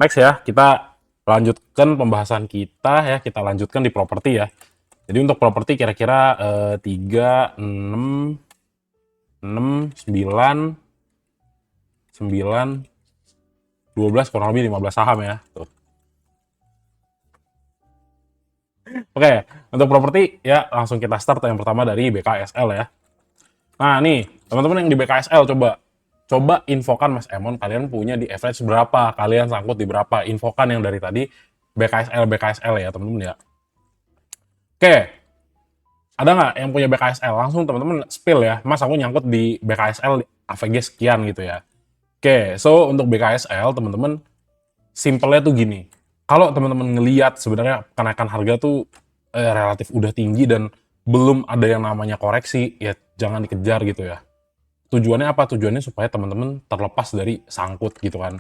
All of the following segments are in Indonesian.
Next ya, kita lanjutkan pembahasan kita ya, kita lanjutkan di properti ya. Jadi untuk properti kira-kira 3, 6, 9, 9, 12, kurang lebih 15 saham ya. Tuh. Oke, untuk properti ya langsung kita start yang pertama dari BKSL ya. Nah nih, teman-teman yang di BKSL coba infokan Mas Emon, kalian punya di average berapa, kalian sangkut di berapa, infokan yang dari tadi BKSL ya teman-teman ya. Oke, ada nggak yang punya BKSL? Langsung teman-teman spill ya, Mas aku nyangkut di BKSL AVG sekian gitu ya. Oke, so untuk BKSL teman-teman simpelnya tuh gini. Kalau teman-teman ngeliat sebenarnya kenaikan harga tuh relatif udah tinggi dan belum ada yang namanya koreksi, ya jangan dikejar gitu ya. Tujuannya apa? Tujuannya supaya teman-teman terlepas dari sangkut gitu kan.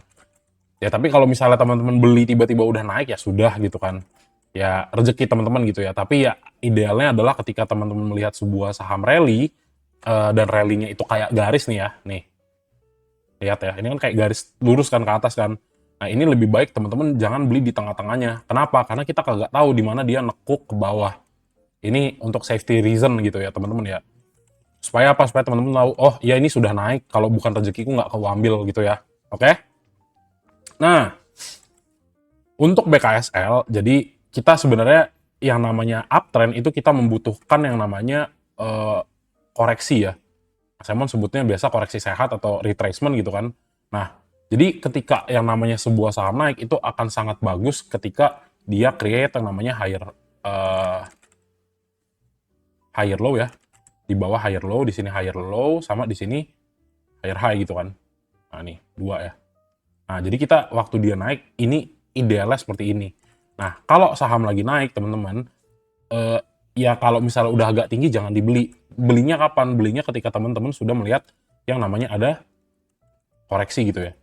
Ya tapi kalau misalnya teman-teman beli tiba-tiba udah naik ya sudah gitu kan. Ya rezeki teman-teman gitu ya. Tapi ya idealnya adalah ketika teman-teman melihat sebuah saham rally dan rally-nya itu kayak garis nih ya. Nih, lihat ya. Ini kan kayak garis lurus kan ke atas kan. Nah, ini lebih baik teman-teman jangan beli di tengah-tengahnya. Kenapa? Karena kita kagak tahu di mana dia nekuk ke bawah. Ini untuk safety reason gitu ya, teman-teman ya. Supaya apa? Supaya teman-teman tahu, oh ya ini sudah naik, kalau bukan rezekiku nggak keuambil gitu ya. Oke? Nah, untuk BKSL, jadi kita sebenarnya yang namanya uptrend itu kita membutuhkan yang namanya koreksi ya. Simon sebutnya biasa koreksi sehat atau retracement gitu kan. Nah, jadi ketika yang namanya sebuah saham naik itu akan sangat bagus ketika dia create yang namanya higher low ya. Di bawah higher low, di sini higher low, sama di sini higher high gitu kan. Nah, nih, dua ya. Nah, jadi kita waktu dia naik, ini idealnya seperti ini. Nah, kalau saham lagi naik, teman-teman, ya kalau misalnya udah agak tinggi, jangan dibeli. Belinya kapan? Belinya ketika teman-teman sudah melihat yang namanya ada koreksi gitu ya.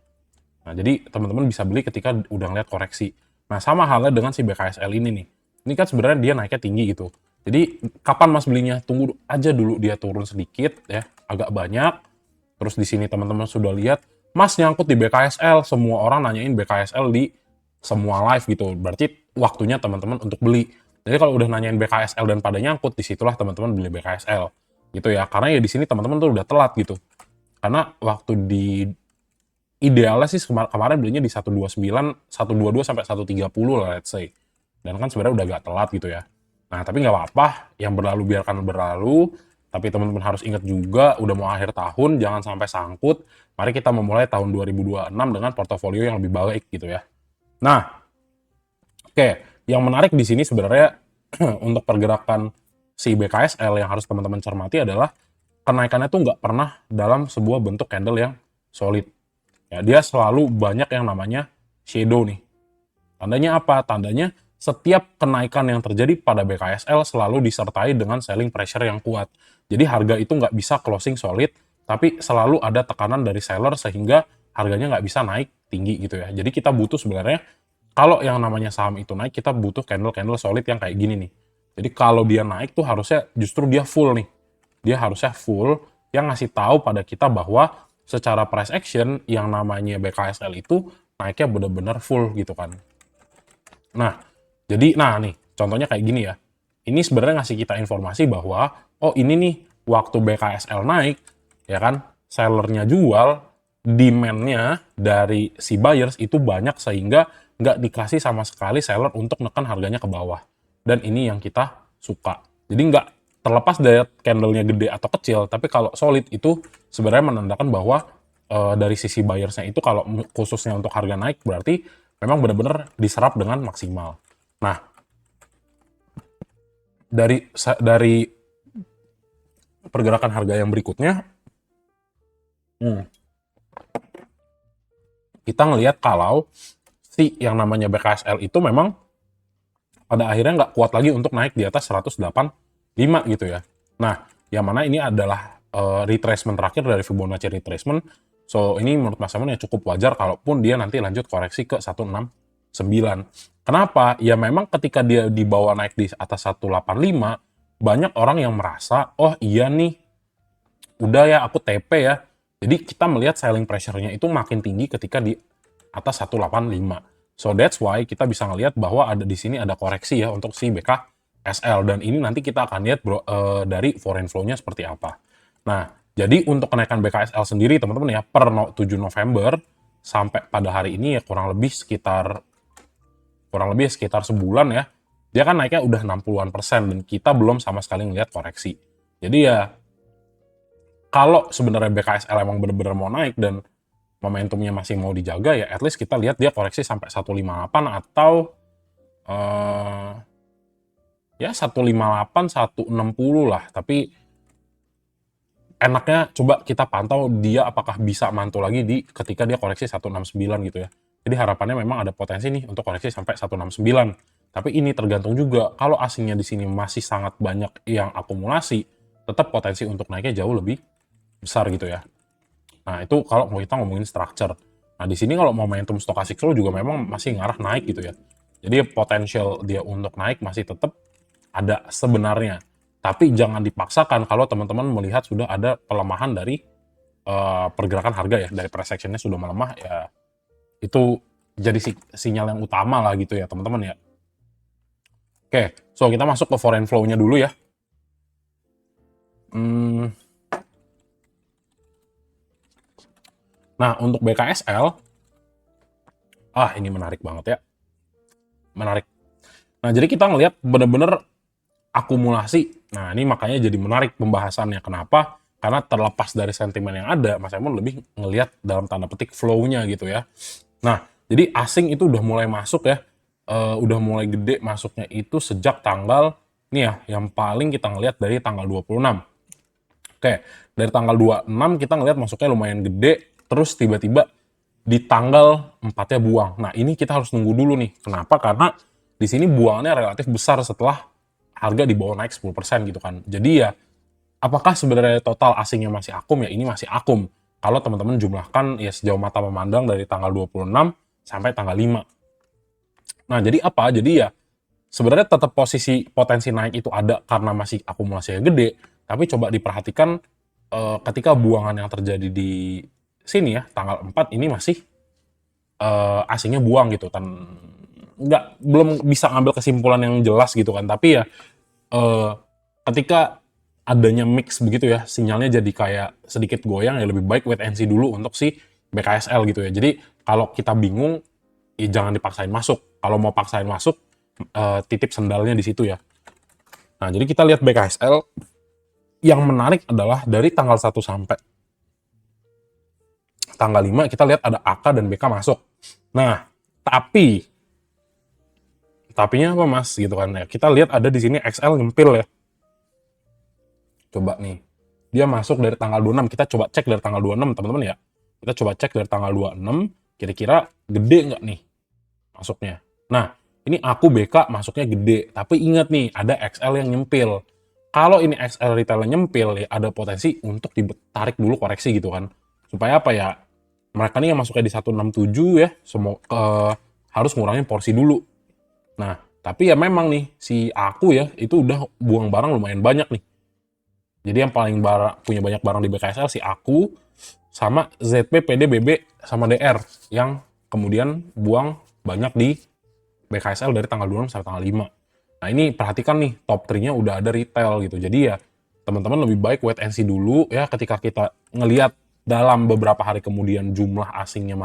Nah, jadi teman-teman bisa beli ketika udah ngeliat koreksi. Nah, sama halnya dengan si BKSL ini nih. Ini kan sebenarnya dia naiknya tinggi gitu. Jadi, kapan Mas belinya? Tunggu aja dulu dia turun sedikit ya, agak banyak. Terus di sini teman-teman sudah lihat, Mas nyangkut di BKSL, semua orang nanyain BKSL di semua live gitu. Berarti waktunya teman-teman untuk beli. Jadi kalau udah nanyain BKSL dan pada nyangkut, disitulah teman-teman beli BKSL. Gitu ya. Karena ya di sini teman-teman tuh udah telat gitu. Karena waktu di idealnya sih kemarin belinya di 129, 122 sampai 130 lah let's say. Dan kan sebenarnya udah agak telat gitu ya. Nah, tapi nggak apa-apa, yang berlalu biarkan berlalu. Tapi teman-teman harus ingat juga, udah mau akhir tahun, jangan sampai sangkut. Mari kita memulai tahun 2026 dengan portofolio yang lebih baik gitu ya. Nah, oke, yang menarik di sini sebenarnya untuk pergerakan si BKSL yang harus teman-teman cermati adalah kenaikannya tuh nggak pernah dalam sebuah bentuk candle yang solid. Ya, dia selalu banyak yang namanya shadow nih. Tandanya apa? Tandanya setiap kenaikan yang terjadi pada BKSL selalu disertai dengan selling pressure yang kuat. Jadi harga itu nggak bisa closing solid, tapi selalu ada tekanan dari seller sehingga harganya nggak bisa naik tinggi gitu ya. Jadi kita butuh sebenarnya, kalau yang namanya saham itu naik, kita butuh candle-candle solid yang kayak gini nih. Jadi kalau dia naik tuh harusnya justru dia full nih. Dia harusnya full yang ngasih tahu pada kita bahwa secara price action yang namanya BKSL itu naiknya benar-benar full gitu kan. Nah, jadi nih contohnya kayak gini ya. Ini sebenarnya ngasih kita informasi bahwa oh ini nih waktu BKSL naik ya kan, sellernya jual, demand-nya dari si buyers itu banyak sehingga nggak dikasih sama sekali seller untuk neken harganya ke bawah. Dan ini yang kita suka. Jadi nggak terlepas dari candle-nya gede atau kecil, tapi kalau solid itu sebenarnya menandakan bahwa dari sisi buyers-nya itu kalau khususnya untuk harga naik berarti memang benar-benar diserap dengan maksimal. Nah, dari pergerakan harga yang berikutnya, kita ngelihat kalau si yang namanya BKSL itu memang pada akhirnya nggak kuat lagi untuk naik di atas 185 gitu ya. Nah, yang mana ini adalah retracement terakhir dari Fibonacci retracement. So, ini menurut Mas Samun ya cukup wajar kalaupun dia nanti lanjut koreksi ke 169. Kenapa? Ya memang ketika dia dibawa naik di atas 185, banyak orang yang merasa, oh iya nih, udah ya aku TP ya. Jadi kita melihat selling pressure-nya itu makin tinggi ketika di atas 185. So that's why kita bisa ngelihat bahwa ada di sini ada koreksi ya untuk si BKSL, dan ini nanti kita akan lihat dari foreign flow-nya seperti apa. Nah, jadi untuk kenaikan BKSL sendiri teman-teman ya, per 7 November sampai pada hari ini ya kurang lebih sekitar sebulan ya, dia kan naiknya udah 60-an% dan kita belum sama sekali ngelihat koreksi. Jadi ya kalau sebenarnya BKSL emang bener-bener mau naik dan momentumnya masih mau dijaga, ya at least kita lihat dia koreksi sampai 158 atau ya 158, 160 lah. Tapi enaknya coba kita pantau dia apakah bisa mantul lagi ketika dia koreksi 169 gitu ya. Jadi harapannya memang ada potensi nih untuk koreksi sampai 169. Tapi ini tergantung juga, kalau asingnya di sini masih sangat banyak yang akumulasi, tetap potensi untuk naiknya jauh lebih besar gitu ya. Nah, itu kalau mau kita ngomongin structure. Nah, di sini kalau momentum stochastic flow juga memang masih ngarah naik gitu ya. Jadi potensial dia untuk naik masih tetap ada sebenarnya. Tapi jangan dipaksakan kalau teman-teman melihat sudah ada pelemahan dari pergerakan harga ya, dari price action-nya sudah melemah ya. Itu jadi sinyal yang utama lah gitu ya, teman-teman ya. Oke, so kita masuk ke foreign flow-nya dulu ya. Nah, untuk BKSL, ini menarik banget ya. Menarik. Nah, jadi kita ngelihat bener-bener akumulasi. Nah, ini makanya jadi menarik pembahasannya. Kenapa? Karena terlepas dari sentimen yang ada, Mas Emon lebih ngelihat dalam tanda petik flow-nya gitu ya. Nah, jadi asing itu udah mulai masuk ya. Udah mulai gede masuknya itu sejak tanggal, ini ya, yang paling kita ngelihat dari tanggal 26. Oke, dari tanggal 26 kita ngelihat masuknya lumayan gede, terus tiba-tiba di tanggal 4-nya buang. Nah, ini kita harus nunggu dulu nih. Kenapa? Karena di sini buangannya relatif besar setelah harga di bawah naik 10% gitu kan. Jadi ya, apakah sebenarnya total asingnya masih akum? Ya, ini masih akum. Kalau teman-teman jumlahkan ya sejauh mata memandang dari tanggal 26 sampai tanggal 5. Nah, jadi apa? Jadi ya, sebenarnya tetap posisi potensi naik itu ada karena masih akumulasinya gede, tapi coba diperhatikan ketika buangan yang terjadi di sini ya, tanggal 4 ini masih asingnya buang gitu kan. Belum bisa ngambil kesimpulan yang jelas gitu kan, tapi ya ketika adanya mix begitu ya, sinyalnya jadi kayak sedikit goyang, ya lebih baik wait and see dulu untuk si BKSL gitu ya. Jadi kalau kita bingung, ya jangan dipaksain masuk. Kalau mau paksain masuk, titip sendalnya di situ ya. Nah, jadi kita lihat BKSL, yang menarik adalah dari tanggal 1 sampai tanggal 5, kita lihat ada AK dan BK masuk. Nah, tapinya apa Mas gitu kan ya. Kita lihat ada di sini XL nyempil ya. Coba nih. Dia masuk dari tanggal 26. Kita coba cek dari tanggal 26 teman-teman ya. Kita coba cek dari tanggal 26, kira-kira gede nggak nih masuknya. Nah, ini aku BK masuknya gede, tapi ingat nih ada XL yang nyempil. Kalau ini XL retail nyempil ya ada potensi untuk ditarik dulu koreksi gitu kan. Supaya apa ya? Mereka nih yang masuknya di 167 ya, harus ngurangin porsi dulu. Nah, tapi ya memang nih si aku ya itu udah buang barang lumayan banyak nih. Jadi yang paling punya banyak barang di BKSL si aku sama ZP, PD, BB sama DR yang kemudian buang banyak di BKSL dari tanggal 26 sampai tanggal 5. Nah, ini perhatikan nih top 3-nya udah ada retail gitu. Jadi ya teman-teman lebih baik wait and see dulu ya, ketika kita ngelihat dalam beberapa hari kemudian jumlah asingnya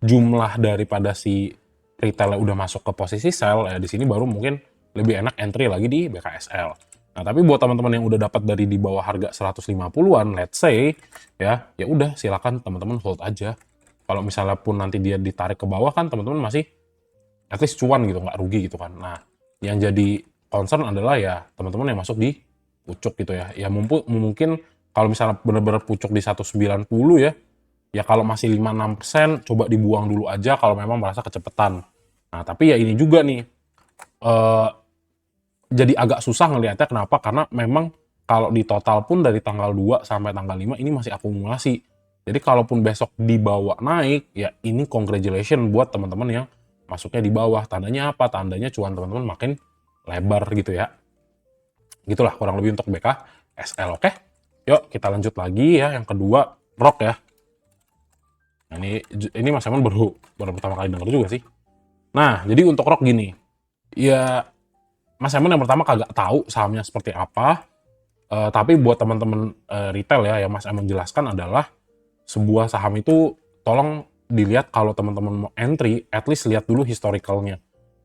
jumlah daripada si retailnya udah masuk ke posisi sell ya, di sini baru mungkin lebih enak entry lagi di BKSL. Nah, tapi buat teman-teman yang udah dapat dari di bawah harga 150-an, let's say ya udah silakan teman-teman hold aja. Kalau misalnya pun nanti dia ditarik ke bawah kan teman-teman masih at least cuan gitu, nggak rugi gitu kan. Nah, yang jadi concern adalah ya teman-teman yang masuk di pucuk gitu ya. Ya mungkin kalau misalnya benar-benar pucuk di 190 ya kalau masih 5-6% coba dibuang dulu aja kalau memang merasa kecepatan. Nah, tapi ya ini juga nih, jadi agak susah ngelihatnya. Kenapa? Karena memang kalau di total pun dari tanggal 2 sampai tanggal 5 ini masih akumulasi. Jadi kalaupun besok dibawa naik, ya ini congratulations buat teman-teman yang masuknya di bawah. Tandanya apa? Tandanya cuan teman-teman makin lebar gitu ya. Gitulah kurang lebih untuk BKSL, oke? Yuk kita lanjut lagi ya, yang kedua ROK ya. Nah, ini Mas Emon baru pertama kali denger juga sih. Nah, jadi untuk ROG gini, ya Mas Emon yang pertama kagak tahu sahamnya seperti apa, tapi buat teman-teman retail ya, yang Mas Emon jelaskan adalah sebuah saham itu tolong dilihat kalau teman-teman mau entry, at least lihat dulu historicalnya.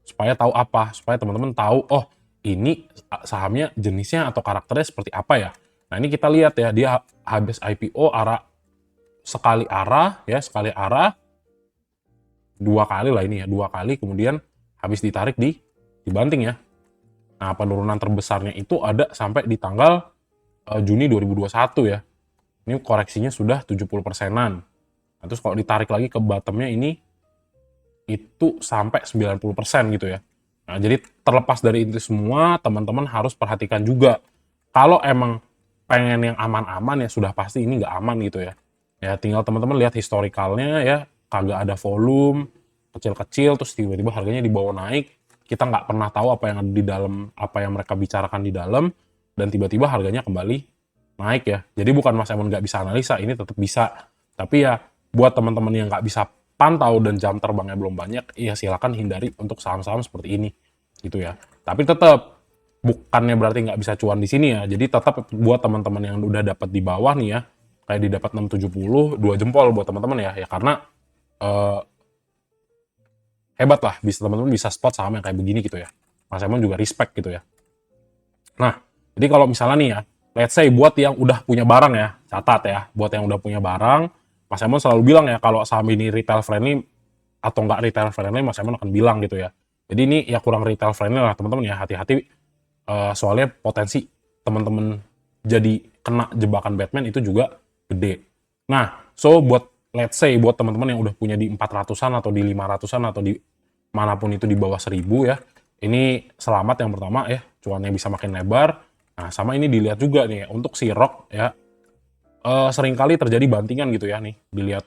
Supaya tahu apa, supaya teman-teman tahu, oh ini sahamnya jenisnya atau karakternya seperti apa ya. Nah ini kita lihat ya, dia habis IPO sekali arah, dua kali lah ini ya, dua kali kemudian habis ditarik dibanting ya. Nah penurunan terbesarnya itu ada sampai di tanggal Juni 2021 ya. Ini koreksinya sudah 70%-an. Nah, terus kalau ditarik lagi ke bottomnya ini, itu sampai 90% gitu ya. Nah, jadi terlepas dari itu semua, teman-teman harus perhatikan juga. Kalau emang pengen yang aman-aman ya sudah pasti ini nggak aman gitu ya. Ya tinggal teman-teman lihat historikalnya ya, kagak ada volume, kecil-kecil, terus tiba-tiba harganya dibawa naik. Kita nggak pernah tahu apa yang ada di dalam, apa yang mereka bicarakan di dalam, dan tiba-tiba harganya kembali naik ya. Jadi bukan Mas Emon nggak bisa analisa, ini tetap bisa. Tapi ya buat teman-teman yang nggak bisa pantau dan jam terbangnya belum banyak, ya silakan hindari untuk saham-saham seperti ini, gitu ya. Tapi tetap bukannya berarti nggak bisa cuan di sini ya. Jadi tetap buat teman-teman yang udah dapat di bawah nih ya, kayak di dapat 670, 2 jempol buat teman-teman ya. Ya karena eh, hebat lah, bisa teman-teman bisa spot saham yang kayak begini gitu ya. Mas Emon juga respect gitu ya. Nah, jadi kalau misalnya nih ya, let's say buat yang udah punya barang ya, catat ya, buat yang udah punya barang, Mas Emon selalu bilang ya, kalau saham ini retail friendly atau nggak retail friendly, Mas Emon akan bilang gitu ya. Jadi ini ya kurang retail friendly lah teman-teman ya, hati-hati soalnya potensi teman-teman jadi kena jebakan Batman itu juga gede. Nah, so buat let's say buat teman-teman yang udah punya di 400-an atau di 500-an atau di manapun itu di bawah 1000 ya, ini selamat yang pertama ya, cuannya bisa makin lebar. Nah, sama ini dilihat juga nih untuk si ROG ya, seringkali terjadi bantingan gitu ya nih, dilihat.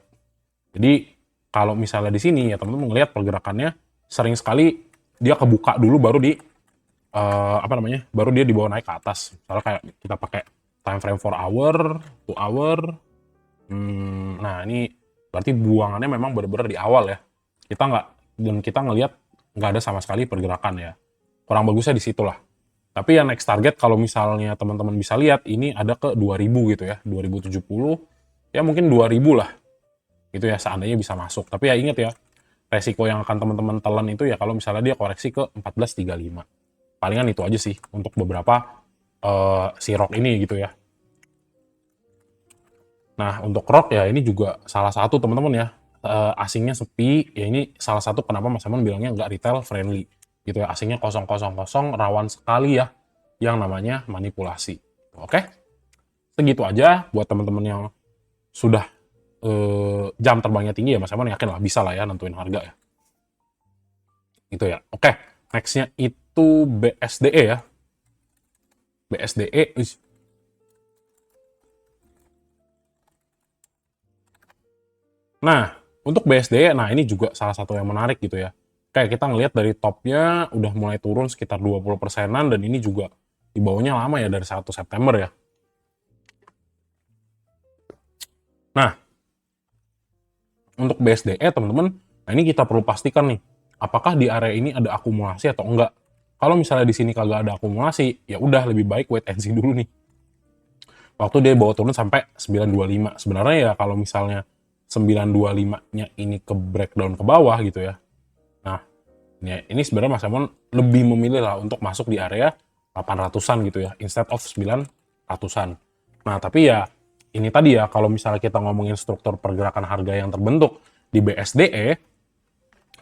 Jadi kalau misalnya di sini ya teman-teman ngelihat pergerakannya sering sekali dia kebuka dulu baru apa namanya? Baru dia dibawa naik ke atas. Misalnya kayak kita pakai time frame 4 hour, 2 hour. Nah, ini berarti buangannya memang benar-benar di awal ya. Kita ngelihat nggak ada sama sekali pergerakan ya. Kurang bagusnya di situ lah. Tapi yang next target kalau misalnya teman-teman bisa lihat ini ada ke 2000 gitu ya, 2070 ya mungkin 2000 lah. Gitu ya seandainya bisa masuk. Tapi ya ingat ya, resiko yang akan teman-teman telan itu ya kalau misalnya dia koreksi ke 1435. Palingan itu aja sih untuk beberapa si ROG ini gitu ya. Nah, untuk ROG ya ini juga salah satu teman-teman ya, asingnya sepi, ya ini salah satu kenapa Mas Emon bilangnya nggak retail friendly gitu ya, asingnya kosong kosong kosong, rawan sekali ya yang namanya manipulasi. Oke, segitu aja buat teman-teman yang sudah jam terbangnya tinggi ya Mas Emon yakin lah bisa lah ya nentuin harga ya. Gitu ya. Oke, nextnya itu BSDE ya. BSDE, nah, untuk BSD, nah ini juga salah satu yang menarik gitu ya. Kayak kita ngelihat dari topnya udah mulai turun sekitar 20%-an dan ini juga di bawahnya lama ya dari 1 September ya. Nah, untuk BSDE teman-teman, nah ini kita perlu pastikan nih, apakah di area ini ada akumulasi atau enggak. Kalau misalnya di sini kagak ada akumulasi, ya udah lebih baik wait and see dulu nih. Waktu dia bawa turun sampai 925. Sebenarnya ya kalau misalnya 925-nya ini ke breakdown ke bawah gitu ya. Nah, ini sebenarnya Mas Emon lebih memilih lah untuk masuk di area 800-an gitu ya, instead of 900-an. Nah, tapi ya ini tadi ya, kalau misalnya kita ngomongin struktur pergerakan harga yang terbentuk di BSDE,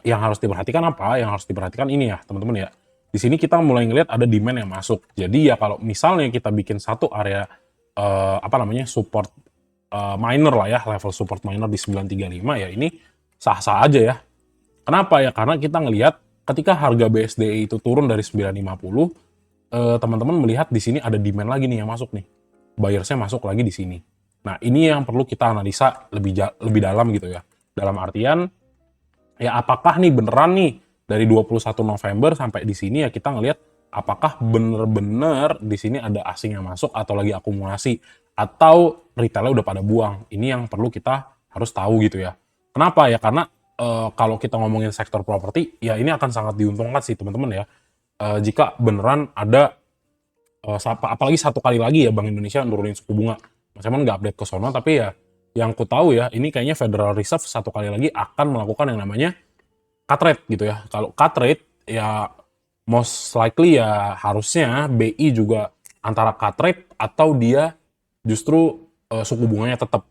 yang harus diperhatikan apa? Yang harus diperhatikan ini ya, teman-teman ya. Di sini kita mulai ngelihat ada demand yang masuk. Jadi ya kalau misalnya kita bikin satu area apa namanya support minor lah ya, level support minor di 935 ya ini sah-sah aja ya. Kenapa ya? Karena kita ngelihat ketika harga BSDE itu turun dari 950, teman-teman melihat di sini ada demand lagi nih yang masuk nih. Buyersnya masuk lagi di sini. Nah, ini yang perlu kita analisa lebih dalam gitu ya. Dalam artian, ya apakah nih beneran nih dari 21 November sampai di sini ya kita ngelihat apakah bener-bener di sini ada asing yang masuk atau lagi akumulasi atau retailnya udah pada buang. Ini yang perlu kita harus tahu gitu ya. Kenapa ya? Karena kalau kita ngomongin sektor properti, ya ini akan sangat diuntungkan sih teman-teman ya. Jika beneran ada apalagi satu kali lagi ya Bank Indonesia nurunin suku bunga. Mas Emon nggak update ke sono, tapi ya yang ku tahu ya, ini kayaknya Federal Reserve satu kali lagi akan melakukan yang namanya cut rate gitu ya. Kalau cut rate ya most likely ya harusnya BI juga antara cut rate atau dia justru suku bunganya tetap.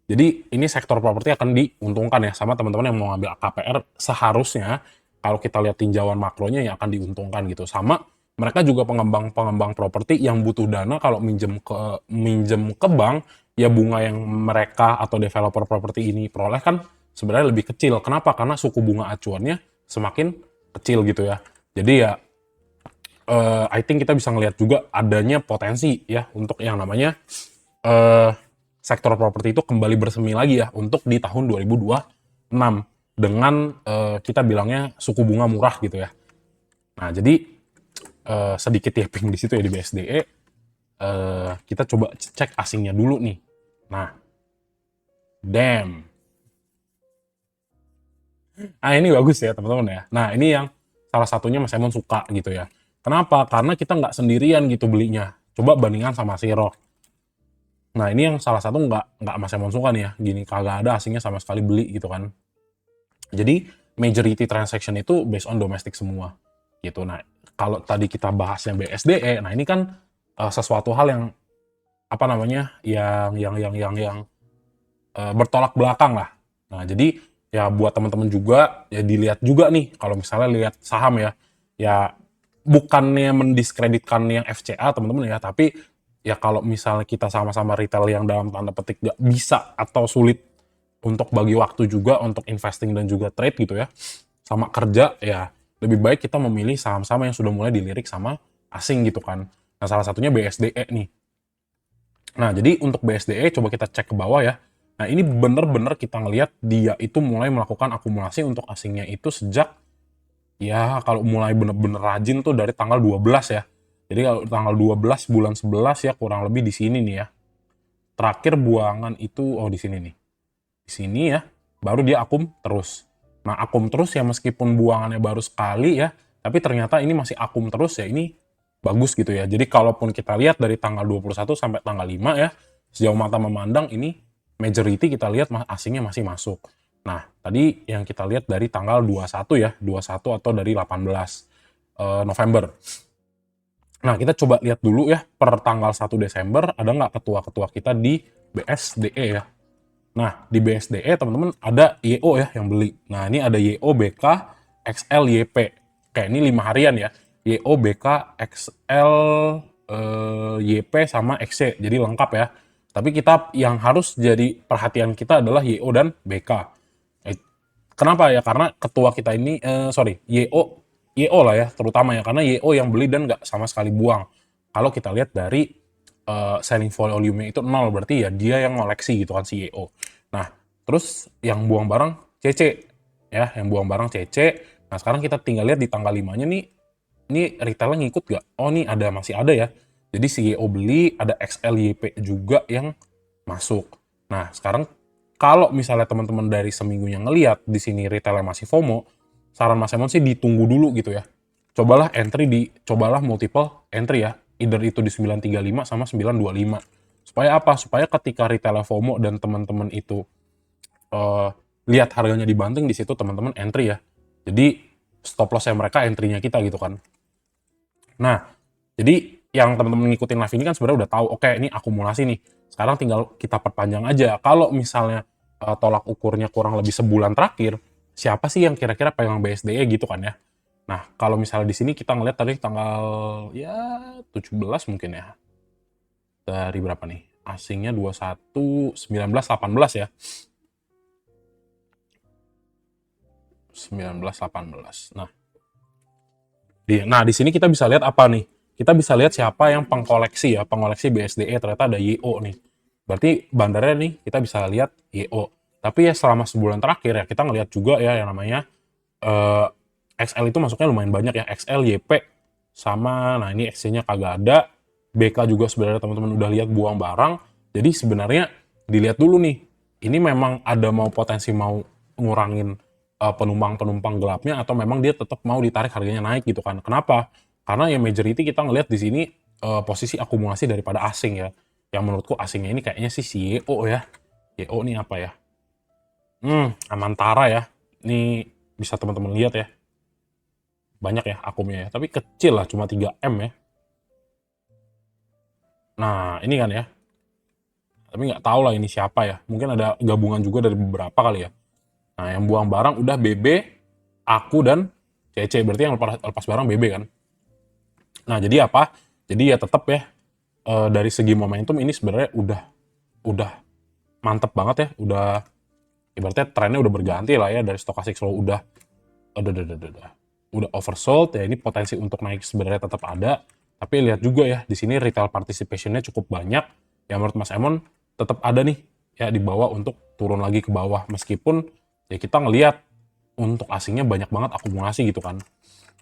Jadi ini sektor properti akan diuntungkan ya sama teman-teman yang mau ngambil KPR, seharusnya kalau kita lihat tinjauan makronya yang akan diuntungkan gitu. Sama mereka juga pengembang properti yang butuh dana kalau minjem ke bank, ya bunga yang mereka atau developer properti ini peroleh kan sebenarnya lebih kecil. Kenapa? Karena suku bunga acuannya semakin kecil gitu ya. Jadi ya I think kita bisa ngelihat juga adanya potensi ya untuk yang namanya sektor properti itu kembali bersemi lagi ya untuk di tahun 2026 dengan kita bilangnya suku bunga murah gitu ya. Nah, jadi sedikit tipping di situ ya di BSDE. Kita coba cek asingnya dulu nih. Nah, damn. Ah, ini bagus ya teman-teman ya. Nah, ini yang salah satunya Mas Emon suka gitu ya. Kenapa? Karena kita nggak sendirian gitu belinya. Coba bandingkan sama Siro. Nah, ini yang salah satu nggak Mas Emon suka nih ya. Gini, kagak ada asingnya sama sekali beli gitu kan. Jadi, majority transaction itu based on domestic semua gitu. Nah, kalau tadi kita bahas yang BSDE, nah ini kan sesuatu hal yang apa namanya? yang bertolak belakang lah. Nah, jadi ya buat teman-teman juga ya dilihat juga nih kalau misalnya lihat saham ya, ya bukannya mendiskreditkan yang FCA teman-teman ya, tapi ya kalau misalnya kita sama-sama retail yang dalam tanda petik gak bisa atau sulit untuk bagi waktu juga untuk investing dan juga trade gitu ya, sama kerja ya lebih baik kita memilih saham-saham yang sudah mulai dilirik sama asing gitu kan. Nah, salah satunya BSDE nih. Nah, jadi untuk BSDE coba kita cek ke bawah ya. Nah, ini bener-bener kita ngelihat dia itu mulai melakukan akumulasi untuk asingnya itu sejak ya kalau mulai bener-bener rajin tuh dari tanggal 12 ya. Jadi kalau tanggal 12 bulan 11 ya kurang lebih di sini nih ya. Terakhir buangan itu oh di sini nih. Di sini ya baru dia akum terus. Nah, akum terus ya meskipun buangannya baru sekali ya, tapi ternyata ini masih akum terus ya, ini bagus gitu ya. Jadi kalaupun kita lihat dari tanggal 21 sampai tanggal 5 ya, sejauh mata memandang ini majority kita lihat asingnya masih masuk. Nah, tadi yang kita lihat dari tanggal 21 ya, 21 atau dari 18 November. Nah, kita coba lihat dulu ya, per tanggal 1 Desember ada nggak ketua-ketua kita di BSDE ya. Nah, di BSDE teman-teman ada YO ya yang beli. Nah, ini ada YO, BK, XL, YP. Kayak ini 5 harian ya. YO, BK, XL, YP sama XC. Jadi lengkap ya. Tapi kita yang harus jadi perhatian kita adalah YO dan BK. Kenapa ya? Karena ketua kita ini, YO lah ya terutama ya. Karena YO yang beli dan nggak sama sekali buang. Kalau kita lihat dari selling volume-nya itu 0, berarti ya dia yang ngoleksi gitu kan si YO. Nah, terus yang buang barang CC ya, yang buang barang CC. Nah, sekarang kita tinggal lihat di tanggal 5-nya nih, ini retailnya ngikut gak? Oh, nih masih ada ya. Jadi si YO beli, ada XLYP juga yang masuk. Nah, sekarang kalau misalnya teman-teman dari seminggunya ngelihat di sini retailnya masih FOMO, saran Mas Emon sih ditunggu dulu gitu ya. Cobalah multiple entry ya. Either itu di 935 sama 925. Supaya apa? Supaya ketika retail FOMO dan teman-teman itu lihat harganya dibanting, di situ teman-teman entry ya. Jadi stop loss mereka, entry-nya kita gitu kan. Nah, jadi yang teman-teman ngikutin live ini kan sebenarnya udah tahu, oke ini akumulasi nih. Sekarang tinggal kita perpanjang aja. Kalau misalnya tolak ukurnya kurang lebih sebulan terakhir, siapa sih yang kira-kira pegang BSDE gitu kan ya. Nah, kalau misalnya di sini kita ngeliat tadi tanggal ya 17 mungkin ya. Dari berapa nih? Asingnya 21, 19, 18 ya. 19, 18. Nah, di sini kita bisa lihat apa nih? Kita bisa lihat siapa yang pengkoleksi ya, pengkoleksi BSDE ternyata ada YO nih. Berarti bandarnya nih kita bisa lihat YO. Tapi ya selama sebulan terakhir ya kita ngelihat juga ya yang namanya XL itu masuknya lumayan banyak ya, XL, YP, sama, nah ini XC-nya kagak ada, BK juga sebenarnya teman-teman udah lihat buang barang, jadi sebenarnya dilihat dulu nih, ini memang ada potensi mau ngurangin penumpang-penumpang gelapnya atau memang dia tetap mau ditarik harganya naik gitu kan. Kenapa? Karena ya majority kita ngelihat di sini posisi akumulasi daripada asing ya. Yang menurutku asingnya ini kayaknya sih si YO ya. YO ini apa ya? Amantara ya. Ini bisa teman-teman lihat ya. Banyak ya akumnya ya, tapi kecil lah, cuma 3M ya. Nah, ini kan ya. Tapi nggak tahu lah ini siapa ya. Mungkin ada gabungan juga dari beberapa kali ya. Nah, yang buang barang udah BB, aku, dan CC. Berarti yang lepas barang BB kan. Nah, jadi apa? Jadi ya tetap ya, dari segi momentum ini sebenarnya udah mantep banget ya. Ibaratnya trennya udah berganti lah ya. Dari stochastic slow udah oversold ya. Ini potensi untuk naik sebenarnya tetap ada. Tapi lihat juga ya, di sini retail participation-nya cukup banyak. Ya menurut Mas Emon tetap ada nih ya di bawah untuk turun lagi ke bawah, meskipun ya kita ngelihat untuk asingnya banyak banget akumulasi gitu kan.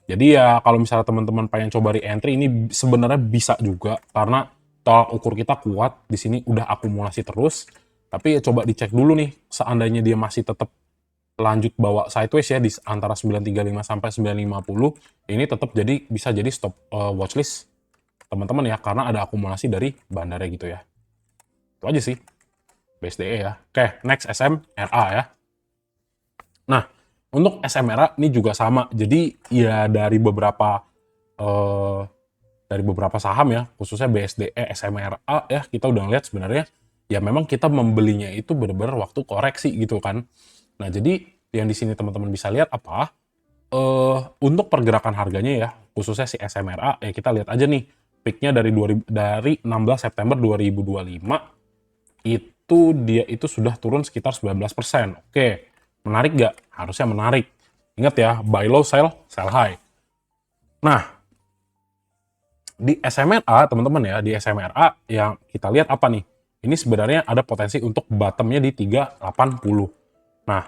Jadi ya kalau misalnya teman-teman pengen coba re-entry ini sebenarnya bisa juga, karena tolak ukur kita kuat di sini udah akumulasi terus. Tapi ya coba dicek dulu nih, seandainya dia masih tetap lanjut bawa sideways ya di antara 935 sampai 950, ini tetap bisa jadi stop watchlist teman-teman ya, karena ada akumulasi dari bandarnya gitu ya. Itu aja sih BSDE ya. Oke, next SMRA ya. Nah, untuk SMRA ini juga sama. Jadi ya dari beberapa saham ya, khususnya BSDE, SMRA ya, kita udah ngeliat sebenarnya ya memang kita membelinya itu benar-benar waktu koreksi gitu kan. Nah, jadi yang di sini teman-teman bisa lihat apa? Untuk pergerakan harganya ya, khususnya si SMRA ya, kita lihat aja nih peaknya dari 16 September 2025 itu dia itu sudah turun sekitar 19%. Oke, menarik nggak? Harusnya menarik. Ingat ya, buy low, sell high. Nah, di SMRA teman-teman ya, di SMRA yang kita lihat apa nih? Ini sebenarnya ada potensi untuk bottomnya di 380. Nah,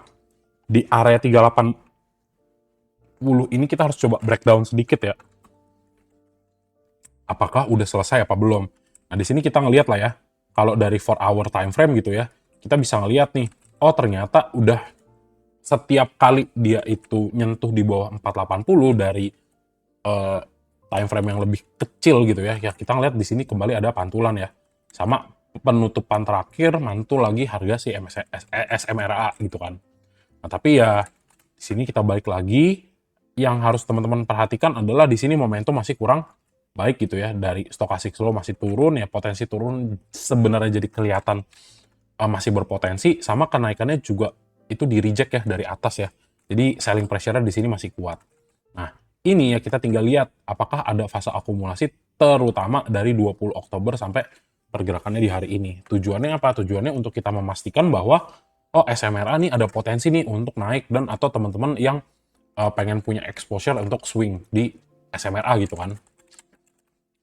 di area 380 ini kita harus coba breakdown sedikit ya. Apakah udah selesai apa belum? Nah, di sini kita ngelihat lah ya. Kalau dari 4-hour time frame gitu ya, kita bisa ngelihat nih, oh ternyata udah setiap kali dia itu nyentuh di bawah 480 dari time frame yang lebih kecil gitu ya, ya kita ngelihat di sini kembali ada pantulan ya. Sama penutupan terakhir mantul lagi harga si SMRA gitu kan. Nah, tapi ya di sini kita balik lagi, yang harus teman-teman perhatikan adalah di sini momentum masih kurang baik gitu ya. Dari stochastic slow masih turun ya, potensi turun sebenarnya jadi kelihatan masih berpotensi, sama kenaikannya juga itu di reject ya dari atas ya. Jadi selling pressure-nya di sini masih kuat. Nah, ini ya kita tinggal lihat apakah ada fase akumulasi terutama dari 20 Oktober sampai pergerakannya di hari ini. Tujuannya apa? Tujuannya untuk kita memastikan bahwa oh SMRA nih ada potensi nih untuk naik, dan atau teman-teman yang pengen punya exposure untuk swing di SMRA gitu kan.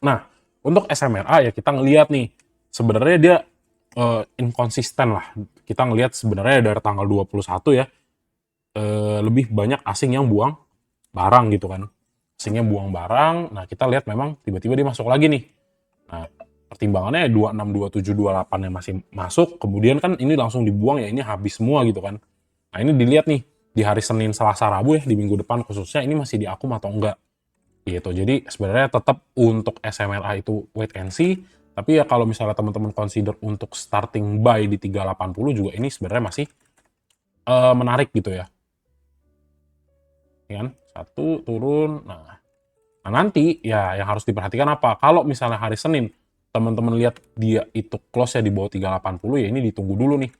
Nah, untuk SMRA ya kita ngelihat nih, sebenarnya dia inkonsisten lah. Kita ngelihat sebenarnya dari tanggal 21 ya, lebih banyak asing yang buang barang gitu kan. Asingnya buang barang, nah kita lihat memang tiba-tiba dia masuk lagi nih. Nah, pertimbangannya 26, 27, 28 yang masih masuk, kemudian kan ini langsung dibuang ya, ini habis semua gitu kan. Nah, ini dilihat nih, di hari Senin, Selasa, Rabu ya, di minggu depan khususnya, ini masih di akum atau enggak. Gitu. Jadi sebenarnya tetap untuk SMRA itu wait and see, tapi ya kalau misalnya teman-teman consider untuk starting buy di 380 juga ini sebenarnya masih menarik gitu ya. Ya kan? Satu turun. Nah, nanti ya yang harus diperhatikan apa? Kalau misalnya hari Senin teman-teman lihat dia itu close ya di bawah 380 ya, ini ditunggu dulu nih.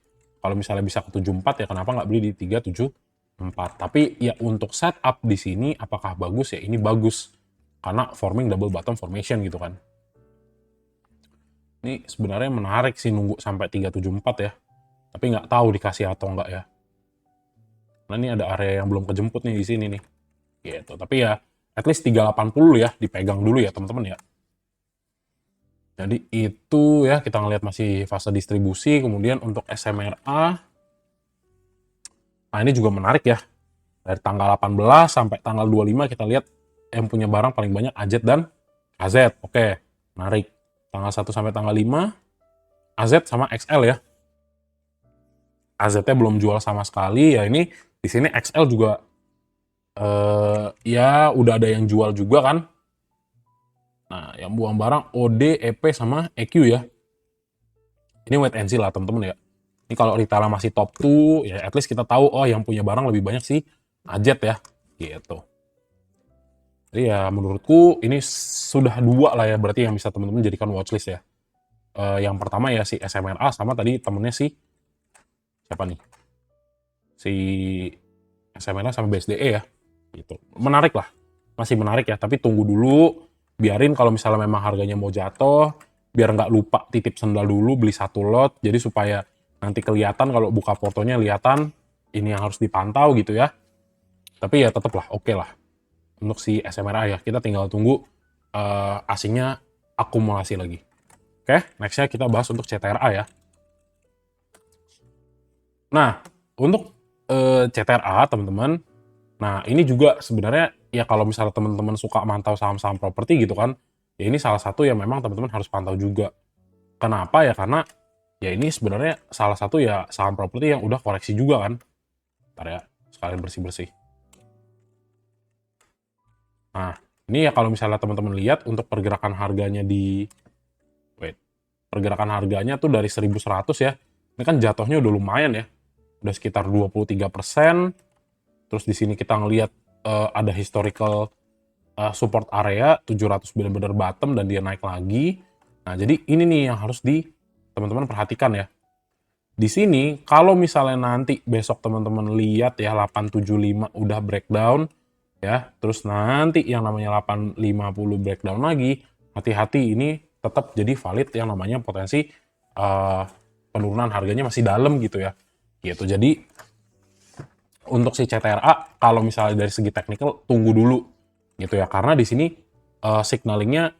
Kalau misalnya bisa ke 74 ya kenapa nggak beli di 374. Tapi ya untuk setup di sini apakah bagus ya? Ini bagus. Karena forming double bottom formation gitu kan. Ini sebenarnya menarik sih nunggu sampai 374 ya. Tapi nggak tahu dikasih atau nggak ya. Nah, ini ada area yang belum kejemput nih di sini nih. Gitu. Tapi ya at least 380 ya, dipegang dulu ya teman-teman ya. Jadi itu ya, kita ngelihat masih fase distribusi. Kemudian untuk SMRA, nah ini juga menarik ya. Dari tanggal 18 sampai tanggal 25 kita lihat yang punya barang paling banyak AZ dan AZ. Oke, menarik. Tanggal 1 sampai tanggal 5, AZ sama XL ya. AZ-nya belum jual sama sekali, ya ini Di sini XL juga ya udah ada yang jual juga kan. Nah, yang buang barang OD, EP sama EQ ya. Ini wait and see lah teman-teman ya. Ini kalau retailnya masih top 2 ya at least kita tahu oh yang punya barang lebih banyak sih Ajet ya. Gitu. Jadi ya menurutku ini sudah 2 lah ya berarti yang bisa teman-teman jadikan watchlist ya. Yang pertama ya si SMRA sama tadi temennya si siapa nih? Si SMRA sama BSDE ya. Gitu. Menarik lah. Masih menarik ya, tapi tunggu dulu. Biarin kalau misalnya memang harganya mau jatuh, biar nggak lupa titip sendal dulu, beli 1 lot. Jadi supaya nanti kelihatan kalau buka fotonya kelihatan ini yang harus dipantau gitu ya. Tapi ya tetap lah, oke lah. Untuk si SMRA ya, kita tinggal tunggu asingnya akumulasi lagi. Oke, nextnya kita bahas untuk CTRA ya. Nah, untuk CTRA teman-teman, nah ini juga sebenarnya ya kalau misalnya teman-teman suka mantau saham-saham properti gitu kan, ya ini salah satu yang memang teman-teman harus pantau juga. Kenapa ya? Karena ya ini sebenarnya salah satu ya saham properti yang udah koreksi juga kan. Ntar ya, sekalian bersih-bersih. Nah, ini ya kalau misalnya teman-teman lihat untuk pergerakan harganya pergerakan harganya tuh dari 1100 ya. Ini kan jatuhnya udah lumayan ya. Udah sekitar 23%. Terus di sini kita ngelihat ada historical support area 700 benar-benar bottom dan dia naik lagi. Nah, jadi ini nih yang harus teman-teman perhatikan ya. Di sini kalau misalnya nanti besok teman-teman lihat ya 875 udah breakdown ya, terus nanti yang namanya 850 breakdown lagi, hati-hati ini tetap jadi valid yang namanya potensi penurunan harganya masih dalam gitu ya. Gitu. Jadi untuk si CTRA kalau misalnya dari segi teknikal tunggu dulu gitu ya, karena di sini signalingnya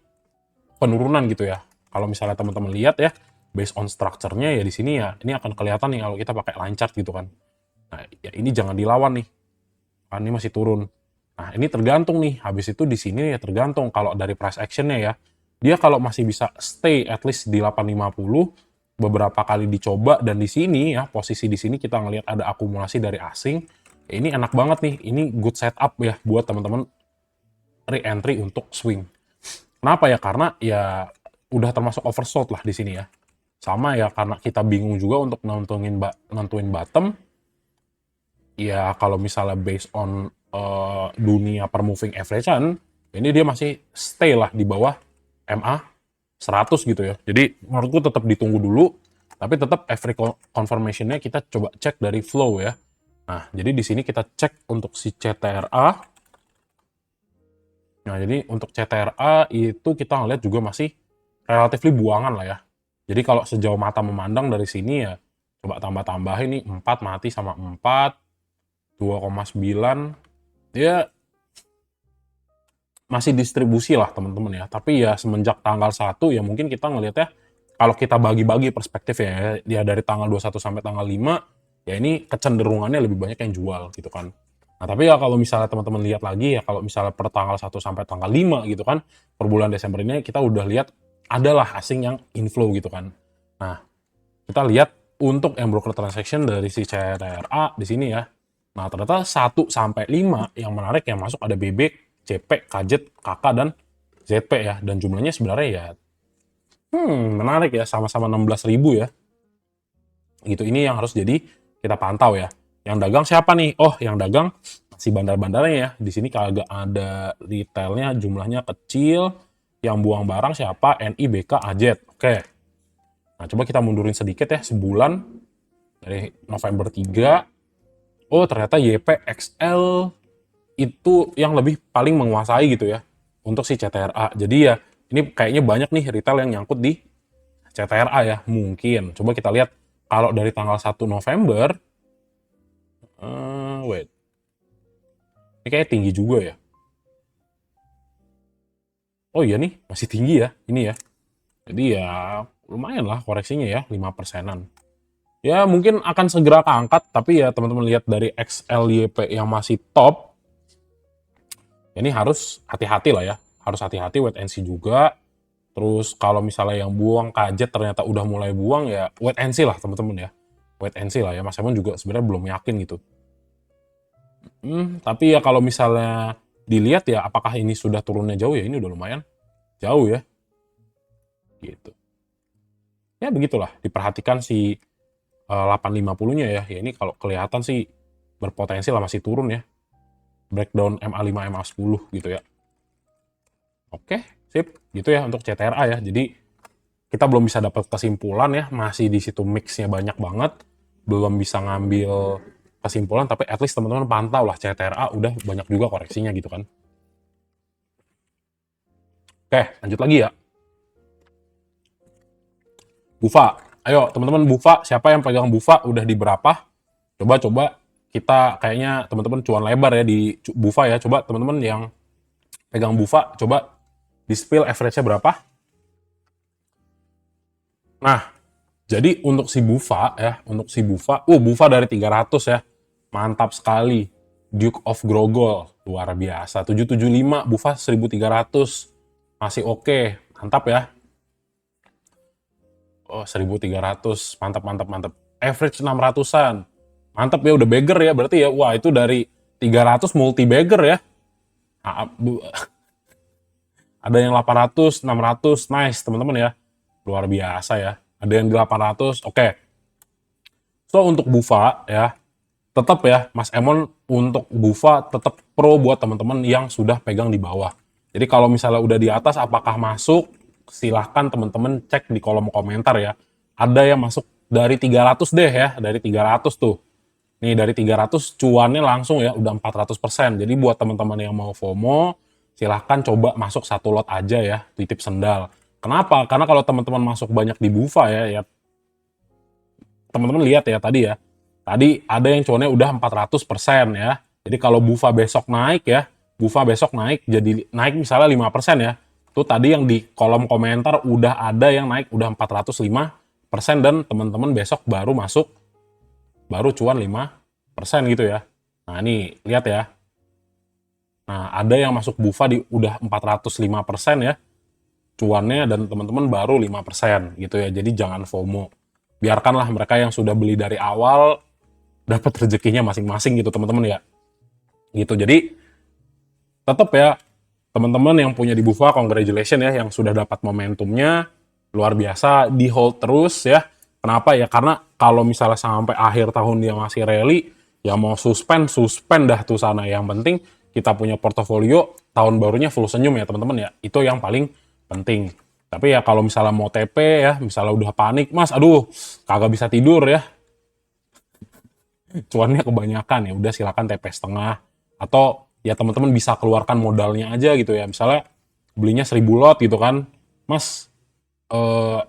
penurunan gitu ya. Kalau misalnya teman-teman lihat ya based on structure-nya ya di sini ya ini akan kelihatan nih kalau kita pakai line chart gitu kan. Nah, ya ini jangan dilawan nih. Kan ini masih turun. Nah, ini tergantung nih. Habis itu di sini ya tergantung kalau dari price action-nya ya. Dia kalau masih bisa stay at least di 850 beberapa kali dicoba dan di sini ya posisi di sini kita ngelihat ada akumulasi dari asing. Ya, ini enak banget nih. Ini good setup ya buat teman-teman re-entry untuk swing. Kenapa ya? Karena ya udah termasuk oversold lah di sini ya. Sama ya karena kita bingung juga untuk nentuin bottom. Ya kalau misalnya based on dunia per moving average-an, ini dia masih stay lah di bawah MA 100 gitu ya. Jadi menurutku tetap ditunggu dulu, tapi tetap every confirmation-nya kita coba cek dari flow ya. Nah, jadi di sini kita cek untuk si CTRA. Nah, jadi untuk CTRA itu kita ngeliat juga masih relatif buangan lah ya. Jadi kalau sejauh mata memandang dari sini ya, coba tambah-tambahin nih 4 mati sama 4, 2,9, ya masih distribusi lah teman-teman ya. Tapi ya semenjak tanggal 1 ya mungkin kita ngelihatnya kalau kita bagi-bagi perspektif ya dari tanggal 21 sampai tanggal 5 ya ini kecenderungannya lebih banyak yang jual gitu kan. Nah, tapi ya kalau misalnya teman-teman lihat lagi ya kalau misalnya per tanggal 1 sampai tanggal 5 gitu kan, per bulan Desember ini kita udah lihat adalah asing yang inflow gitu kan. Nah, kita lihat untuk yang broker transaction dari si CTRA di sini ya. Nah, ternyata 1 sampai 5 yang menarik yang masuk ada Bebek, CP, Kajet, KK, dan ZP ya. Dan jumlahnya sebenarnya ya menarik ya, sama-sama 16.000 ya. Gitu, ini yang harus jadi kita pantau ya. Yang dagang siapa nih? Oh, yang dagang si bandar-bandarnya ya. Di sini kagak ada retailnya, jumlahnya kecil. Yang buang barang siapa? NI, BK, Ajet. Oke. Nah, coba kita mundurin sedikit ya, sebulan dari November 3. Oh, ternyata YPXL itu yang lebih paling menguasai gitu ya untuk si CTRA. Jadi ya ini kayaknya banyak nih retail yang nyangkut di CTRA ya, mungkin. Coba kita lihat kalau dari tanggal 1 November, wait, ini kayaknya tinggi juga ya. Oh iya nih, masih tinggi ya, ini ya. Jadi ya lumayan lah koreksinya ya, 5%-an. Ya mungkin akan segera keangkat, tapi ya teman-teman lihat dari XLYP yang masih top, ini harus hati-hati lah ya. Harus hati-hati wait and see juga. Terus kalau misalnya yang buang Kajet ternyata udah mulai buang ya wait and see lah teman-teman ya. Wait and see lah ya. Mas Emon juga sebenarnya belum yakin gitu. Tapi ya kalau misalnya dilihat ya apakah ini sudah turunnya jauh ya, ini udah lumayan jauh ya, gitu. Ya begitulah, diperhatikan si 850-nya ya. Ya ini kalau kelihatan sih berpotensi lah masih turun ya. Breakdown MA5, MA10 gitu ya. Oke, sip. Gitu ya untuk CTRA ya. Jadi kita belum bisa dapat kesimpulan ya, masih di situ mix-nya banyak banget. Belum bisa ngambil kesimpulan, tapi at least teman-teman pantau lah CTRA udah banyak juga koreksinya gitu kan. Oke, lanjut lagi ya. Bufa. Ayo teman-teman Bufa, siapa yang pegang Bufa udah di berapa? Coba-coba kita kayaknya teman-teman cuan lebar ya di Bufa ya. Coba teman-teman yang pegang Bufa, coba di spill average-nya berapa? Nah, jadi untuk si Bufa ya, Bufa dari 300 ya. Mantap sekali. Duke of Grogol, luar biasa. 775, Bufa 1300. Masih oke. Mantap ya. Oh, 1300. Mantap, mantap, mantap. Average 600-an. Mantap ya, udah bagger ya. Berarti ya, wah itu dari 300 multi bagger ya. Ada yang 800, 600, nice teman-teman ya. Luar biasa ya. Ada yang di 800, oke. So, untuk Bufa ya, tetap ya, Mas Emon untuk Bufa tetap pro buat teman-teman yang sudah pegang di bawah. Jadi kalau misalnya udah di atas, apakah masuk? Silahkan teman-teman cek di kolom komentar ya. Ada yang masuk dari 300 deh ya, dari 300 tuh. Nih dari 300 cuannya langsung ya, udah 400%. Jadi buat teman-teman yang mau FOMO, silahkan coba masuk satu lot aja ya, titip sendal. Kenapa? Karena kalau teman-teman masuk banyak di Bufa ya teman-teman lihat ya tadi ya. Tadi ada yang cuannya udah 400% ya. Jadi kalau Bufa besok naik ya, Bufa besok naik jadi naik misalnya 5% ya. Tuh tadi yang di kolom komentar udah ada yang naik udah 405% dan teman-teman besok baru masuk baru cuan 5% gitu ya. Nah, ini lihat ya. Nah, ada yang masuk Bufa di udah 405% ya cuannya dan teman-teman baru 5% gitu ya. Jadi jangan FOMO. Biarkanlah mereka yang sudah beli dari awal dapat rezekinya masing-masing gitu teman-teman ya. Gitu. Jadi tetap ya teman-teman yang punya di Bufa, congratulations ya yang sudah dapat momentumnya luar biasa, di hold terus ya. Kenapa ya? Karena kalau misalnya sampai akhir tahun dia masih rally, ya mau suspend dah tuh sana. Yang penting kita punya portofolio tahun barunya full senyum ya teman-teman ya. Itu yang paling penting. Tapi ya kalau misalnya mau TP ya, misalnya udah panik, Mas, aduh, kagak bisa tidur ya. Cuannya kebanyakan ya, udah silakan TP setengah. Atau ya teman-teman bisa keluarkan modalnya aja gitu ya. Misalnya belinya 1000 lot gitu kan. Mas,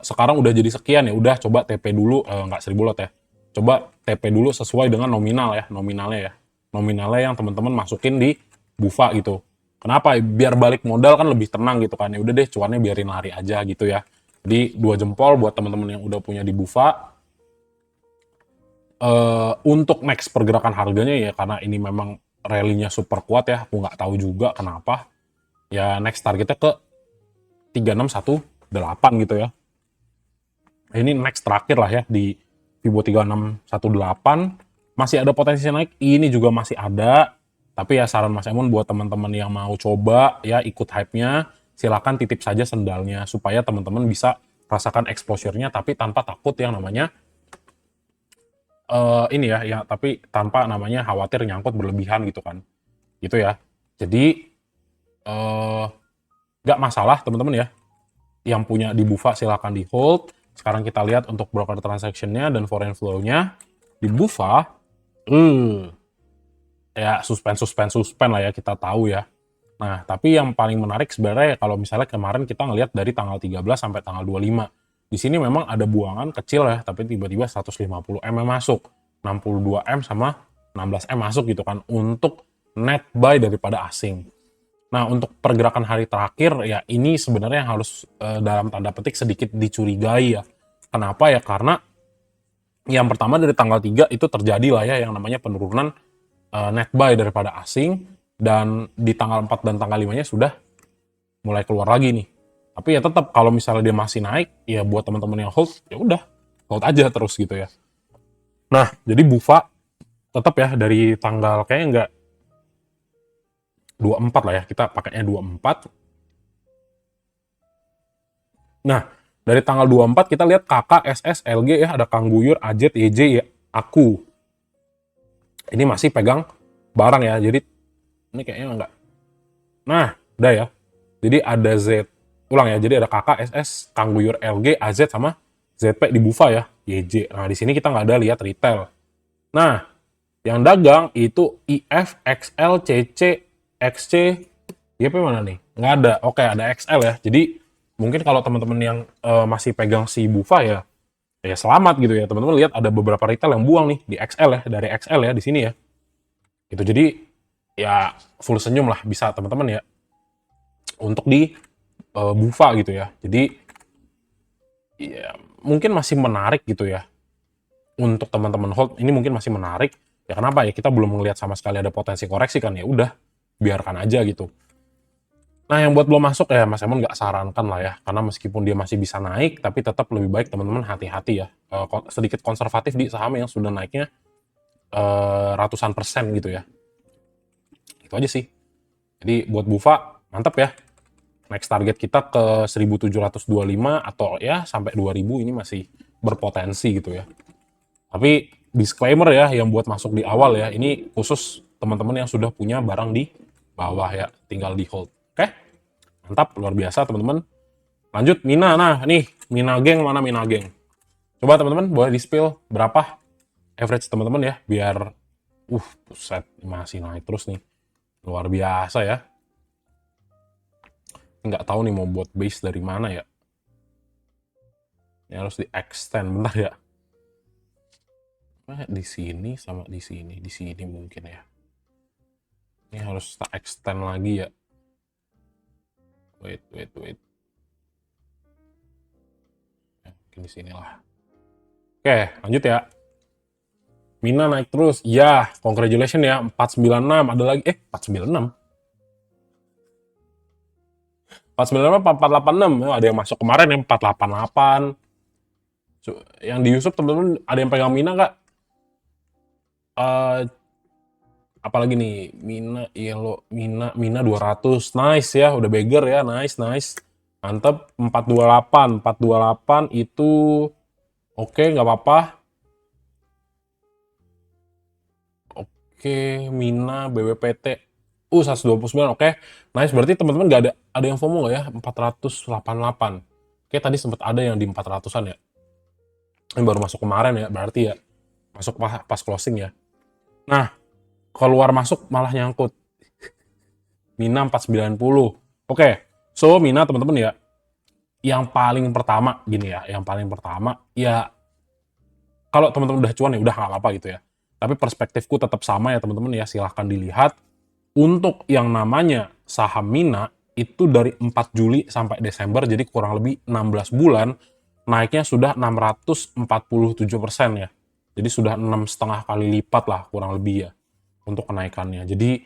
sekarang udah jadi sekian ya, udah coba TP dulu, nggak 1000 lot ya. Coba TP dulu sesuai dengan nominal ya, nominalnya ya. Nominalnya yang teman-teman masukin di Bufa gitu. Kenapa? Biar balik modal kan lebih tenang gitu kan. Ya udah deh, cuannya biarin lari aja gitu ya. Jadi 2 jempol buat teman-teman yang udah punya di Bufa. Untuk next pergerakan harganya ya karena ini memang rally-nya super kuat ya, aku nggak tahu juga kenapa. Ya next targetnya ke 3618 gitu ya. Ini next terakhir lah ya di Fibo 3618. Masih ada potensi naik, ini juga masih ada. Tapi ya saran Mas Emon buat teman-teman yang mau coba ya ikut hype-nya, silakan titip saja sendalnya supaya teman-teman bisa rasakan exposure-nya tapi tanpa takut yang namanya ini ya tapi tanpa namanya khawatir nyangkut berlebihan gitu kan. Gitu ya. Jadi nggak masalah teman-teman ya. Yang punya di Bufa silakan di hold. Sekarang kita lihat untuk broker transaction-nya dan foreign flow-nya. Di Bufa, ya suspend lah ya, kita tahu ya. Nah, tapi yang paling menarik sebenarnya ya kalau misalnya kemarin kita ngelihat dari tanggal 13 sampai tanggal 25. Di sini memang ada buangan kecil ya, tapi tiba-tiba 150 M masuk. 62 M sama 16 M masuk gitu kan untuk net buy daripada asing. Nah, untuk pergerakan hari terakhir ya ini sebenarnya yang harus dalam tanda petik sedikit dicurigai ya. Kenapa ya? Karena yang pertama dari tanggal 3 itu terjadi lah ya yang namanya penurunan net buy daripada asing dan di tanggal 4 dan tanggal 5-nya sudah mulai keluar lagi nih. Tapi ya tetap kalau misalnya dia masih naik ya buat teman-teman yang hold ya udah hold aja terus gitu ya. Nah, jadi Bufa tetap ya dari tanggal kayaknya 24 lah ya, kita pakainya 24. Nah, dari tanggal 24 kita lihat kakak, SS, LG ya, ada Kang Guyur, AZ, YJ ya, aku. Ini masih pegang barang ya, jadi ini kayaknya enggak. Nah, udah ya. Jadi ada Z, ulang ya, jadi ada kakak, SS, Kang Guyur, LG, AZ, sama ZP di Bufa ya, YJ. Nah, di sini kita nggak ada lihat retail. Nah, yang dagang itu IF, XL, CC, XC, YP mana nih? Nggak ada. Oke, ada XL ya. Jadi mungkin kalau teman-teman yang masih pegang si Bufa ya, ya selamat gitu ya. Teman-teman lihat ada beberapa retail yang buang nih di XL ya, dari XL ya di sini ya. Itu jadi ya full senyum lah bisa teman-teman ya untuk di Bufa gitu ya. Jadi ya mungkin masih menarik gitu ya untuk teman-teman hold. Ini mungkin masih menarik. Ya kenapa ya, kita belum melihat sama sekali ada potensi koreksi kan, ya udah biarkan aja gitu. Nah, yang buat belum masuk ya Mas Emon nggak sarankan lah ya, karena meskipun dia masih bisa naik, tapi tetap lebih baik teman-teman hati-hati ya, sedikit konservatif di saham yang sudah naiknya ratusan persen gitu ya. Itu aja sih. Jadi buat Bufa mantap ya. Next target kita ke 1725 atau ya sampai 2000, ini masih berpotensi gitu ya. Tapi disclaimer ya, yang buat masuk di awal ya, ini khusus teman-teman yang sudah punya barang di bawah ya, tinggal di hold. Oke? Mantap, luar biasa teman-teman. Lanjut Mina. Nah, nih Mina geng, mana Mina geng? Coba teman-teman boleh di-spill berapa average teman-teman ya, biar buset, masih naik terus nih. Luar biasa ya. Nggak tahu nih mau buat base dari mana ya. Ini harus di-extend bentar ya. Di sini sama di sini mungkin ya. Ini harus tak extend lagi ya. Wait. Ya, mungkin di sinilah. Oke, lanjut ya. Mina naik terus. Ya, congratulations ya. 496 ada lagi. 496. 496 apa 486? Ya, ada yang masuk kemarin yang 488. Yang di YouTube teman-teman ada yang pegang Mina nggak? Apalagi nih Mina Yellow, Mina 200. Nice ya, udah beggar ya. Nice. Mantep. 428 itu oke, nggak apa-apa. Oke, Mina BWPT 129. Oke. Nice, berarti teman-teman nggak ada yang FOMO nggak ya? 488. Oke, tadi sempat ada yang di 400-an ya. Ini baru masuk kemarin ya, berarti ya. Masuk pas closing ya. Nah, keluar masuk malah nyangkut. Mina 490. Oke, so Mina teman-teman ya, yang paling pertama gini ya, ya kalau teman-teman udah cuan ya udah nggak apa-apa gitu ya. Tapi perspektifku tetap sama ya teman-teman ya, silahkan dilihat. Untuk yang namanya saham Mina itu dari 4 Juli sampai Desember, jadi kurang lebih 16 bulan, naiknya sudah 647% ya. Jadi sudah 6,5 kali lipat lah kurang lebih ya untuk kenaikannya. Jadi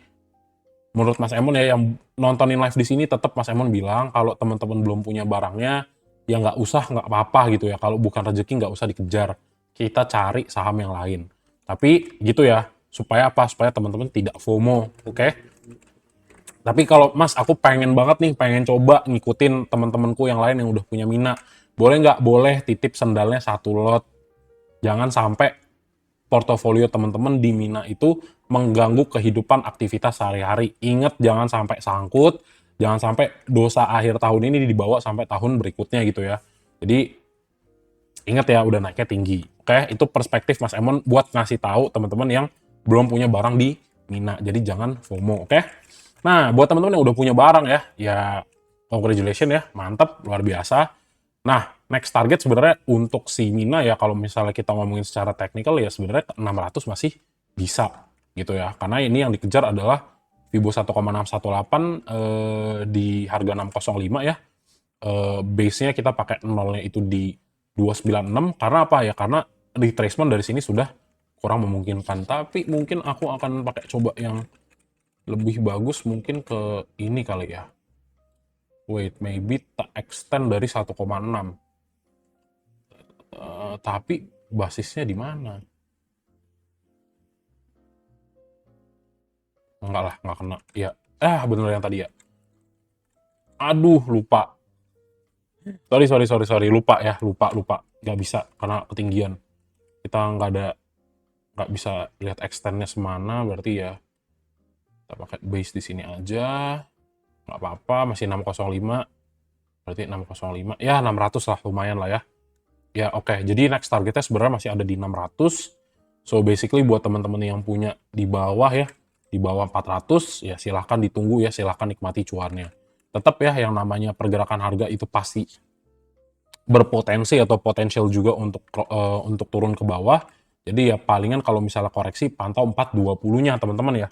menurut Mas Emon ya, yang nontonin live di sini, tetap Mas Emon bilang kalau teman-teman belum punya barangnya ya nggak usah, nggak apa-apa gitu ya. Kalau bukan rezeki nggak usah dikejar. Kita cari saham yang lain. Tapi gitu ya, supaya apa? Supaya teman-teman tidak FOMO, oke? Tapi kalau Mas, aku pengen banget nih, pengen coba ngikutin teman-temanku yang lain yang udah punya Mina. Boleh nggak? Boleh titip sendalnya 1 lot. Jangan sampai portofolio teman-teman di Mina itu mengganggu kehidupan aktivitas sehari-hari. Ingat, jangan sampai sangkut, jangan sampai dosa akhir tahun ini dibawa sampai tahun berikutnya gitu ya. Jadi ingat ya, udah naiknya tinggi. Oke, itu perspektif Mas Emon buat ngasih tahu teman-teman yang belum punya barang di Mina. Jadi jangan FOMO, oke? Nah, buat teman-teman yang udah punya barang ya, ya congratulations ya, mantap, luar biasa. Nah, next target sebenarnya untuk si Mina ya, kalau misalnya kita ngomongin secara teknikal ya, sebenarnya 600 masih bisa gitu ya. Karena ini yang dikejar adalah Fibo 1,618 di harga 605 ya. Base-nya kita pakai nolnya itu di 296. Karena apa ya? Karena retracement dari sini sudah kurang memungkinkan. Tapi mungkin aku akan pakai coba yang lebih bagus, mungkin ke ini kali ya. Wait, maybe tak extend dari 1,6. Tapi basisnya di mana? Enggak lah, nggak kena. Ya, Bener yang tadi ya. Aduh, lupa. Sorry. Lupa ya, lupa. Nggak bisa, karena ketinggian. Kita nggak bisa lihat extendnya semana, berarti ya kita pakai base di sini aja. Nggak apa-apa, masih 605. Berarti 605, ya 600 lah, lumayan lah ya. Ya oke, jadi next targetnya sebenarnya masih ada di 600. So basically buat teman-teman yang punya di bawah ya, di bawah 400, ya silahkan ditunggu ya, silahkan nikmati cuannya. Tetap ya, yang namanya pergerakan harga itu pasti berpotensi atau potensial juga untuk turun ke bawah. Jadi ya palingan kalau misalnya koreksi pantau 420-nya teman-teman ya.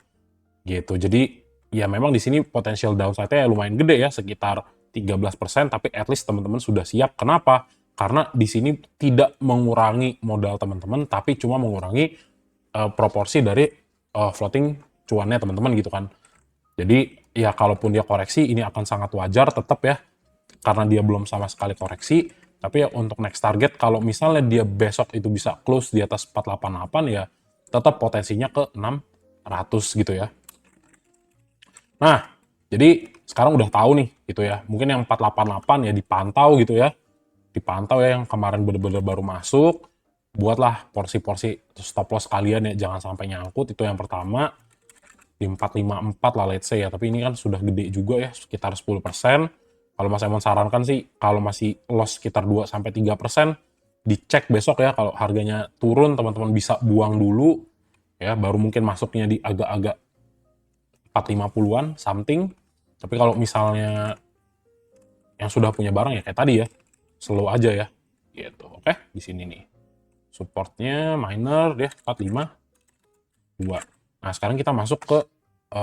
Gitu. Jadi ya memang di sini potensial downside-nya lumayan gede ya, sekitar 13%, tapi at least teman-teman sudah siap. Kenapa? Karena di sini tidak mengurangi modal teman-teman, tapi cuma mengurangi proporsi dari floating cuannya teman-teman gitu kan. Jadi ya kalaupun dia koreksi, ini akan sangat wajar tetap ya, karena dia belum sama sekali koreksi. Tapi ya untuk next target, kalau misalnya dia besok itu bisa close di atas 488 ya, tetap potensinya ke 600 gitu ya. Nah, jadi sekarang udah tahu nih gitu ya. Mungkin yang 488 ya dipantau gitu ya. Dipantau ya, yang kemarin bener-bener baru masuk. Buatlah porsi-porsi stop loss kalian ya, jangan sampai nyangkut, itu yang pertama. Di 454 lah let's say ya, tapi ini kan sudah gede juga ya, sekitar 10%. Kalau Mas Emon sarankan sih, kalau masih loss sekitar 2-3%, dicek besok ya, kalau harganya turun teman-teman bisa buang dulu, ya baru mungkin masuknya di agak-agak 450-an something. Tapi kalau misalnya yang sudah punya barang ya kayak tadi ya, slow aja ya, gitu. Oke, di sini nih. Supportnya minor dia 452. Nah, sekarang kita masuk ke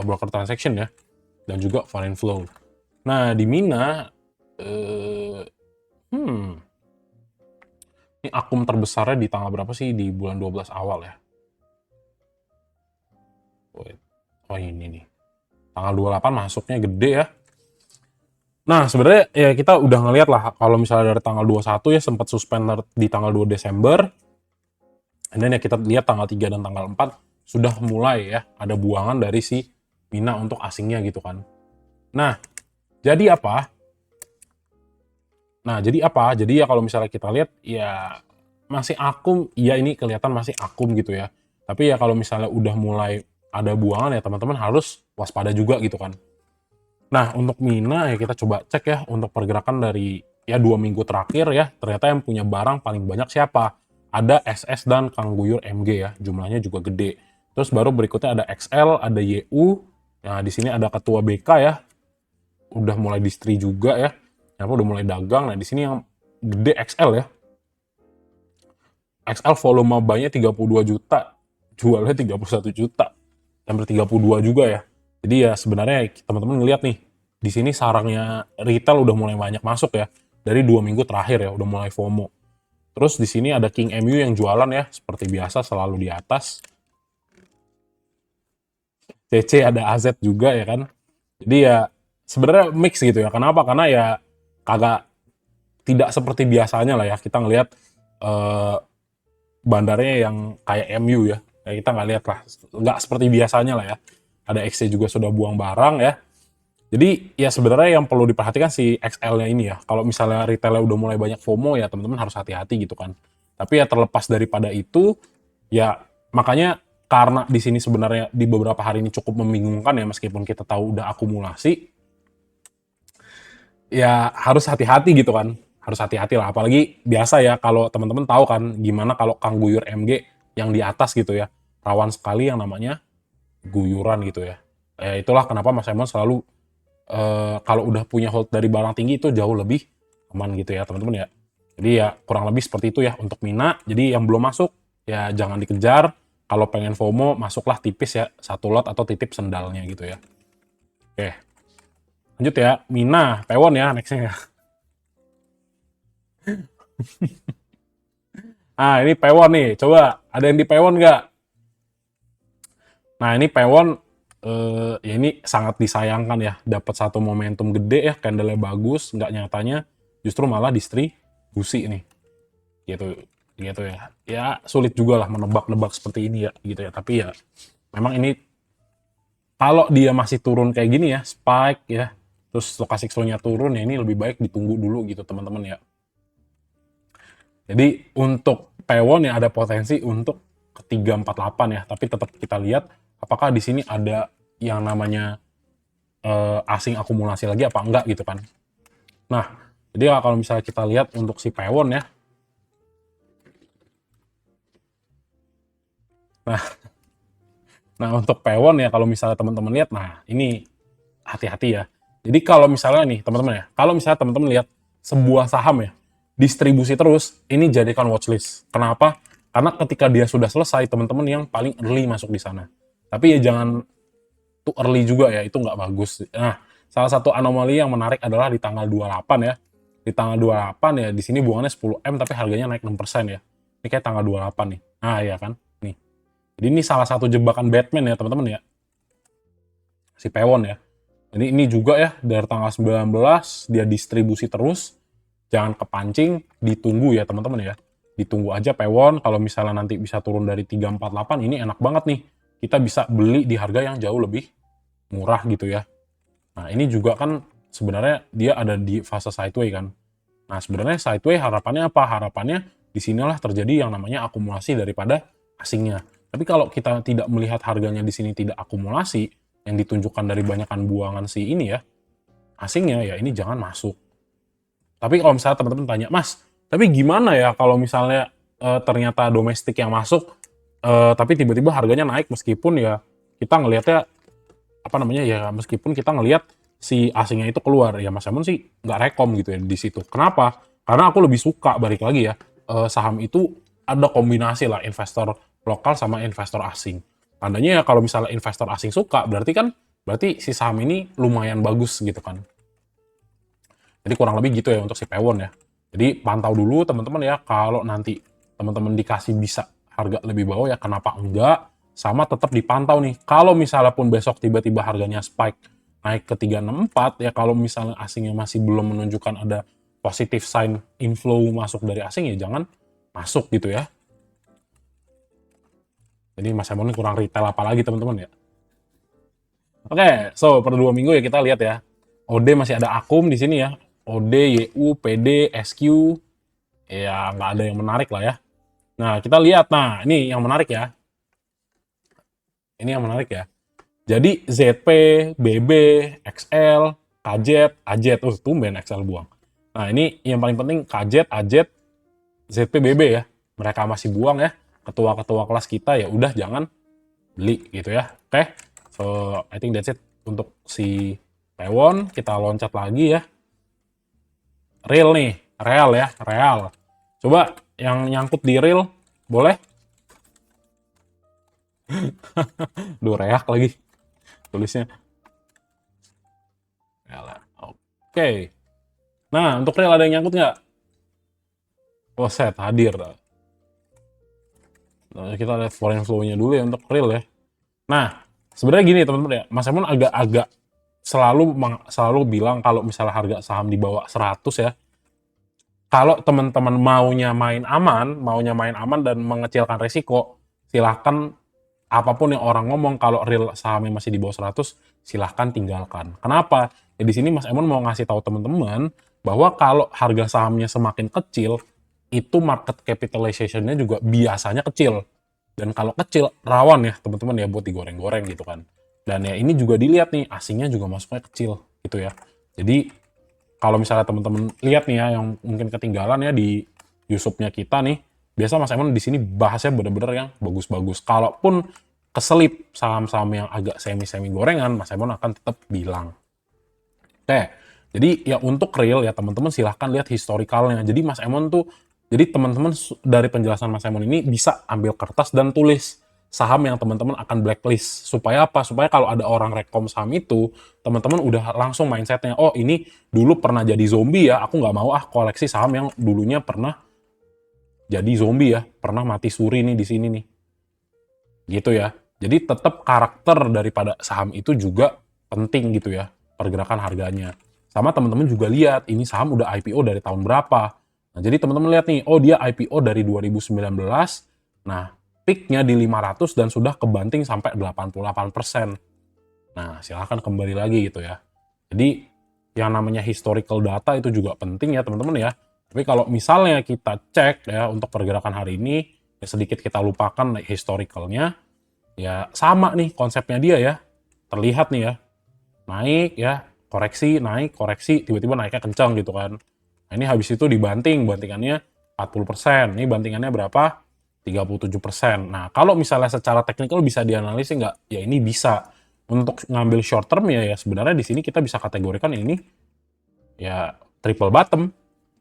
broker transaction ya, dan juga foreign flow. Nah, di Mina, ini akum terbesarnya di tanggal berapa sih? Di bulan 12 awal ya. Oh ini nih. Tanggal 28 masuknya gede ya. Nah, sebenarnya ya kita udah ngeliat lah, kalau misalnya dari tanggal 21 ya sempat suspend di tanggal 2 Desember. Dan ya kita lihat tanggal 3 dan tanggal 4 sudah mulai ya ada buangan dari si Mina untuk asingnya gitu kan. Nah, jadi apa? Jadi ya kalau misalnya kita lihat ya masih akum, ya ini kelihatan masih akum gitu ya. Tapi ya kalau misalnya udah mulai ada buangan ya teman-teman harus waspada juga gitu kan. Nah, untuk Mina ya kita coba cek ya untuk pergerakan dari ya 2 minggu terakhir ya. Ternyata yang punya barang paling banyak siapa? Ada SS dan Kang Guyur MG ya. Jumlahnya juga gede. Terus baru berikutnya ada XL, ada YU. Nah, di sini ada ketua BK ya. Udah mulai distri juga ya. Yang udah mulai dagang. Nah, di sini yang gede XL ya. XL volume buy-nya 32 juta. Jualnya 31 juta. Hampir 32 juga ya. Jadi ya sebenarnya teman-teman ngeliat nih, di sini sarangnya retail udah mulai banyak masuk ya. Dari 2 minggu terakhir ya, udah mulai FOMO. Terus di sini ada King MU yang jualan ya, seperti biasa selalu di atas. CC ada AZ juga ya kan. Jadi ya sebenarnya mix gitu ya. Kenapa? Karena ya kagak tidak seperti biasanya lah ya. Kita ngelihat bandarnya yang kayak MU ya. Ya kita nggak lihat lah, nggak seperti biasanya lah ya. Ada XC juga sudah buang barang ya. Jadi ya sebenarnya yang perlu diperhatikan si XL-nya ini ya. Kalau misalnya retailnya udah mulai banyak FOMO ya teman-teman harus hati-hati gitu kan. Tapi ya terlepas daripada itu, ya makanya karena di sini sebenarnya di beberapa hari ini cukup membingungkan ya, meskipun kita tahu udah akumulasi, ya harus hati-hati gitu kan. Harus hati-hati lah, apalagi biasa ya kalau teman-teman tahu kan gimana kalau Kang Guyur MG yang di atas gitu ya. Rawan sekali yang namanya guyuran gitu ya. Itulah kenapa Mas Emon selalu kalau udah punya hold dari barang tinggi itu jauh lebih aman gitu ya teman-teman ya. Jadi ya kurang lebih seperti itu ya untuk Mina. Jadi yang belum masuk ya jangan dikejar. Kalau pengen FOMO masuklah tipis ya, satu lot atau titip sendalnya gitu ya. Oke, lanjut ya, Mina, Pewon ya nextnya ya. Nah ini Pewon nih, coba ada yang di Pewon nggak? Nah ini Pewon ya ini sangat disayangkan ya, dapat satu momentum gede ya, candle-nya bagus, nggak nyatanya justru malah distribusi nih, gitu gitu ya. Ya sulit juga lah menebak-nebak seperti ini ya, gitu ya. Tapi ya memang ini Kalau dia masih turun kayak gini ya, spike ya, terus stochastic flow-nya turun, ya ini lebih baik ditunggu dulu gitu teman-teman ya. Jadi untuk Pewon ya ada potensi untuk ke 348 ya, tapi tetap kita lihat apakah di sini ada yang namanya asing akumulasi lagi apa enggak gitu kan. Nah, jadi kalau misalnya kita lihat untuk si Pewon ya. Nah, untuk Pewon ya kalau misalnya teman-teman lihat, nah ini hati-hati ya. Jadi kalau misalnya nih teman-teman ya, kalau misalnya teman-teman lihat sebuah saham ya, distribusi terus, ini jadikan watchlist. Kenapa? Karena ketika dia sudah selesai, teman-teman yang paling early masuk di sana. Tapi ya jangan too early juga ya, itu nggak bagus. Nah, salah satu anomali yang menarik adalah di tanggal 28 ya. Di tanggal 28 ya, di sini buangannya 10M tapi harganya naik 6% ya. Ini kayak tanggal 28 nih. Nah, ya kan? Nih. Jadi ini salah satu jebakan Batman ya, teman-teman ya. Si Pewon ya. Jadi ini juga ya, dari tanggal 19 dia distribusi terus. Jangan kepancing, ditunggu ya teman-teman ya. Ditunggu aja Pewon, kalau misalnya nanti bisa turun dari 348, ini enak banget nih. Kita bisa beli di harga yang jauh lebih murah gitu ya. Nah, ini juga kan sebenarnya dia ada di fase sideway kan. Nah, sebenarnya sideway harapannya apa? Harapannya disinilah terjadi yang namanya akumulasi daripada asingnya. Tapi kalau kita tidak melihat harganya di sini tidak akumulasi, yang ditunjukkan dari banyakan buangan si ini ya, asingnya ya ini jangan masuk. Tapi kalau misalnya teman-teman tanya, Mas, tapi gimana ya kalau misalnya ternyata domestik yang masuk, tapi tiba-tiba harganya naik meskipun ya kita ngelihatnya apa namanya ya meskipun kita ngelihat si asingnya itu keluar ya Mas Emon sih nggak rekom gitu ya di situ. Kenapa? Karena aku lebih suka balik lagi ya saham itu ada kombinasi lah investor lokal sama investor asing. Tandanya ya kalau misalnya investor asing suka berarti si saham ini lumayan bagus gitu kan. Jadi kurang lebih gitu ya untuk si Pewon ya. Jadi pantau dulu teman-teman ya, kalau nanti teman-teman dikasih bisa harga lebih bawah ya kenapa enggak, sama tetap dipantau nih. Kalau misalnya pun besok tiba-tiba harganya spike naik ke 364 ya, kalau misalnya asingnya masih belum menunjukkan ada positive sign inflow masuk dari asing ya jangan masuk gitu ya. Jadi Mas Emon ini kurang retail apa lagi teman-teman ya. Oke, so per 2 minggu ya kita lihat ya. OD masih ada akum di sini ya. OD, YU, PD, SQ, ya nggak ada yang menarik lah ya. Nah, kita lihat. Nah, ini yang menarik ya. Ini yang menarik ya. Jadi ZP, BB, XL, KZ, AZ. Oh, tumben XL buang. Nah, ini yang paling penting KZ, AZ, ZP, BB ya. Mereka masih buang ya. Ketua-ketua kelas kita ya udah jangan beli gitu ya. Oke. So, I think that's it untuk si Pewon. Kita loncat lagi ya. Real nih, real ya, real. Coba yang nyangkut di real, boleh? Duh, reak lagi tulisnya. Real. Oke. Nah, untuk real ada yang nyangkut nggak? Oh, set, hadir. Nah, kita lihat foreign flow-nya dulu ya untuk real ya. Nah, sebenarnya gini teman-teman ya, Mas Emon agak-agak selalu bilang kalau misalnya harga saham di bawah 100 ya, kalau teman-teman maunya main aman dan mengecilkan risiko, silahkan apapun yang orang ngomong kalau real sahamnya masih di bawah 100, silahkan tinggalkan. Kenapa? Ya di sini Mas Emon mau ngasih tahu teman-teman bahwa kalau harga sahamnya semakin kecil, itu market capitalization-nya juga biasanya kecil. Dan kalau kecil, rawan ya teman-teman ya buat digoreng-goreng gitu kan. Dan ya ini juga dilihat nih, asingnya juga masuknya kecil gitu ya. Jadi kalau misalnya teman-teman lihat nih ya yang mungkin ketinggalan ya di YouTube-nya kita nih, biasa Mas Emon di sini bahasnya bener-bener yang bagus-bagus. Kalaupun keselip saham-saham yang agak semi-semi gorengan, Mas Emon akan tetap bilang. Oke, jadi ya untuk real ya teman-teman silahkan lihat historikalnya. Jadi Mas Emon tuh, jadi teman-teman dari penjelasan Mas Emon ini bisa ambil kertas dan tulis saham yang teman-teman akan blacklist. Supaya apa? Supaya kalau ada orang rekom saham itu, teman-teman udah langsung mindsetnya, oh ini dulu pernah jadi zombie ya, aku nggak mau koleksi saham yang dulunya pernah jadi zombie ya, pernah mati suri nih di sini nih. Gitu ya. Jadi tetap karakter daripada saham itu juga penting gitu ya, pergerakan harganya. Sama teman-teman juga lihat, ini saham udah IPO dari tahun berapa. Nah, jadi teman-teman lihat nih, oh dia IPO dari 2019, nah peak-nya di 500 dan sudah kebanting sampai 88%. Nah, silahkan kembali lagi gitu ya. Jadi yang namanya historical data itu juga penting ya teman-teman ya. Tapi kalau misalnya kita cek ya untuk pergerakan hari ini, ya sedikit kita lupakan historicalnya, ya sama nih konsepnya dia ya. Terlihat nih ya, naik ya, naik, koreksi, tiba-tiba naiknya kencang gitu kan. Nah, ini habis itu bantingannya 40%. Ini bantingannya berapa? 37%. Nah, kalau misalnya secara teknikal bisa dianalisis nggak? Ya ini bisa. Untuk ngambil short term ya sebenarnya di sini kita bisa kategorikan ini ya triple bottom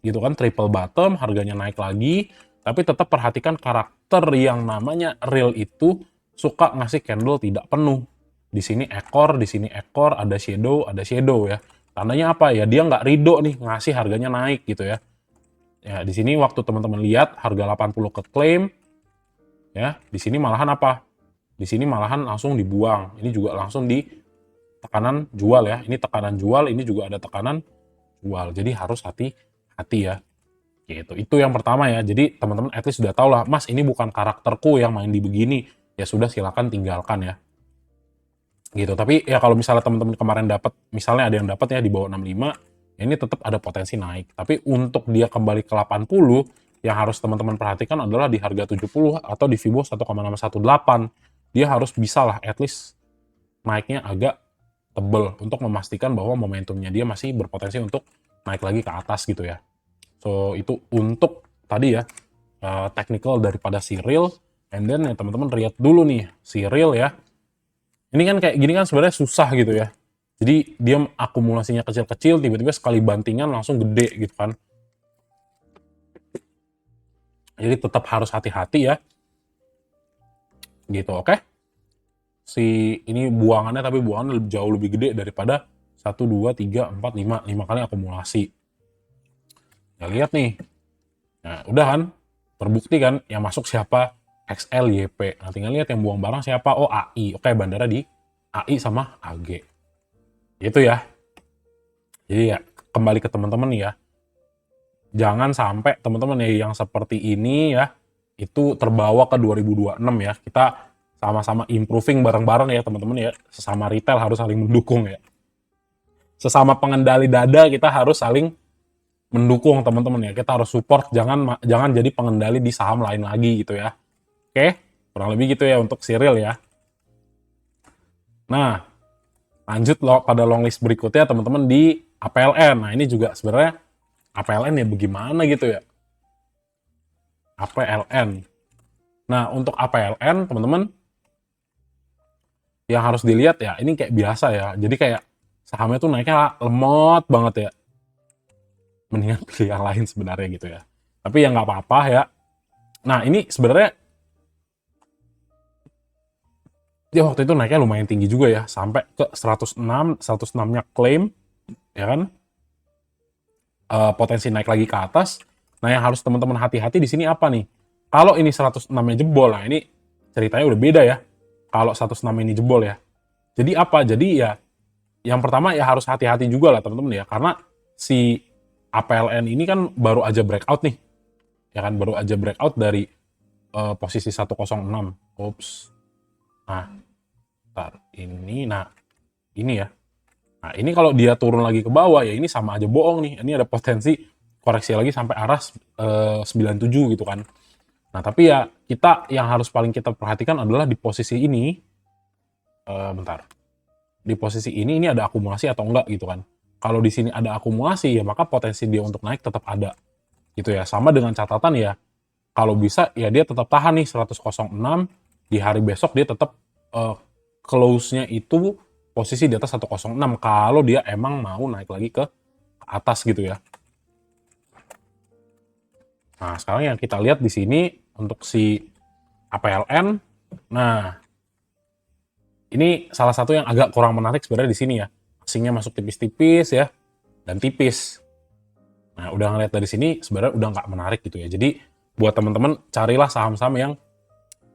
gitu kan, triple bottom, harganya naik lagi, tapi tetap perhatikan karakter yang namanya real itu suka ngasih candle tidak penuh. Di sini ekor, ada shadow ya. Tandanya apa ya? Dia nggak ridho nih ngasih harganya naik gitu ya. Ya, di sini waktu teman-teman lihat harga 80 ke claim, ya, di sini malahan apa? Di sini malahan langsung dibuang. Ini juga langsung di tekanan jual ya. Ini tekanan jual, ini juga ada tekanan jual. Jadi harus hati-hati ya. Gitu. Itu yang pertama ya. Jadi teman-teman at least sudah tahu lah, Mas ini bukan karakterku yang main di begini. Ya sudah silakan tinggalkan ya. Gitu. Tapi ya kalau misalnya teman-teman kemarin dapat, misalnya ada yang dapat ya di bawah 65, ya ini tetap ada potensi naik. Tapi untuk dia kembali ke 80, yang harus teman-teman perhatikan adalah di harga 70 atau di Fibo 1,618. Dia harus bisa lah at least naiknya agak tebel untuk memastikan bahwa momentumnya dia masih berpotensi untuk naik lagi ke atas gitu ya. So itu untuk tadi ya technical daripada si real, and then ya teman-teman lihat dulu nih si real ya. Ini kan kayak gini kan sebenarnya susah gitu ya. Jadi dia akumulasinya kecil-kecil, tiba-tiba sekali bantingan langsung gede gitu kan. Jadi tetap harus hati-hati ya. Gitu, oke? Ini buangannya tapi buangannya jauh lebih gede daripada 1, 2, 3, 4, 5 kali akumulasi. Ya lihat nih. Nah, udah kan? Terbukti kan yang masuk siapa? XL, YP. Nah, tinggal lihat yang buang barang siapa? Oh, AI. Oke, bandara di AI sama AG. Itu ya. Jadi ya, kembali ke teman-teman nih ya. Jangan sampai teman-teman ya yang seperti ini ya, itu terbawa ke 2026 ya. Kita sama-sama improving bareng-bareng ya teman-teman ya. Sesama retail harus saling mendukung ya. Sesama pengendali dada kita harus saling mendukung teman-teman ya. Kita harus support, jangan jadi pengendali di saham lain lagi gitu ya. Oke, kurang lebih gitu ya untuk serial ya. Nah, lanjut pada long list berikutnya teman-teman di APLN. Nah, ini juga sebenarnya APLN ya bagaimana gitu ya. APLN. Nah, untuk APLN teman-teman yang harus dilihat ya, ini kayak biasa ya. Jadi kayak sahamnya tuh naiknya lemot banget ya. Mendingan pilih yang lain sebenarnya gitu ya. Tapi ya nggak apa-apa ya. Nah, ini sebenarnya dia waktu itu naiknya lumayan tinggi juga ya, sampai ke 106, 106-nya claim, ya kan? Potensi naik lagi ke atas. Nah, yang harus teman-teman hati-hati di sini apa nih? Kalau ini 106-nya jebol, nah ini ceritanya udah beda ya. Kalau 106 ini jebol ya. Jadi apa? Jadi ya yang pertama ya harus hati-hati juga lah teman-teman ya, karena si APLN ini kan baru aja breakout nih. Ya kan, baru aja breakout dari posisi 106. Oops. Nah, ini ya. Nah, ini kalau dia turun lagi ke bawah, ya ini sama aja bohong nih. Ini ada potensi koreksi lagi sampai arah 97 gitu kan. Nah, tapi ya kita yang harus paling kita perhatikan adalah di posisi ini, bentar. Di posisi ini ada akumulasi atau enggak gitu kan. Kalau di sini ada akumulasi, ya maka potensi dia untuk naik tetap ada. Gitu ya. Sama dengan catatan ya, kalau bisa ya dia tetap tahan nih 106, di hari besok dia tetap close-nya itu posisi di atas 106 kalau dia emang mau naik lagi ke atas gitu ya. Nah, sekarang yang kita lihat di sini untuk si APLN, nah ini salah satu yang agak kurang menarik sebenarnya di sini ya. Asingnya masuk tipis-tipis ya, dan tipis. Nah, udah ngeliat dari sini sebenarnya udah nggak menarik gitu ya. Jadi buat teman-teman carilah saham-saham yang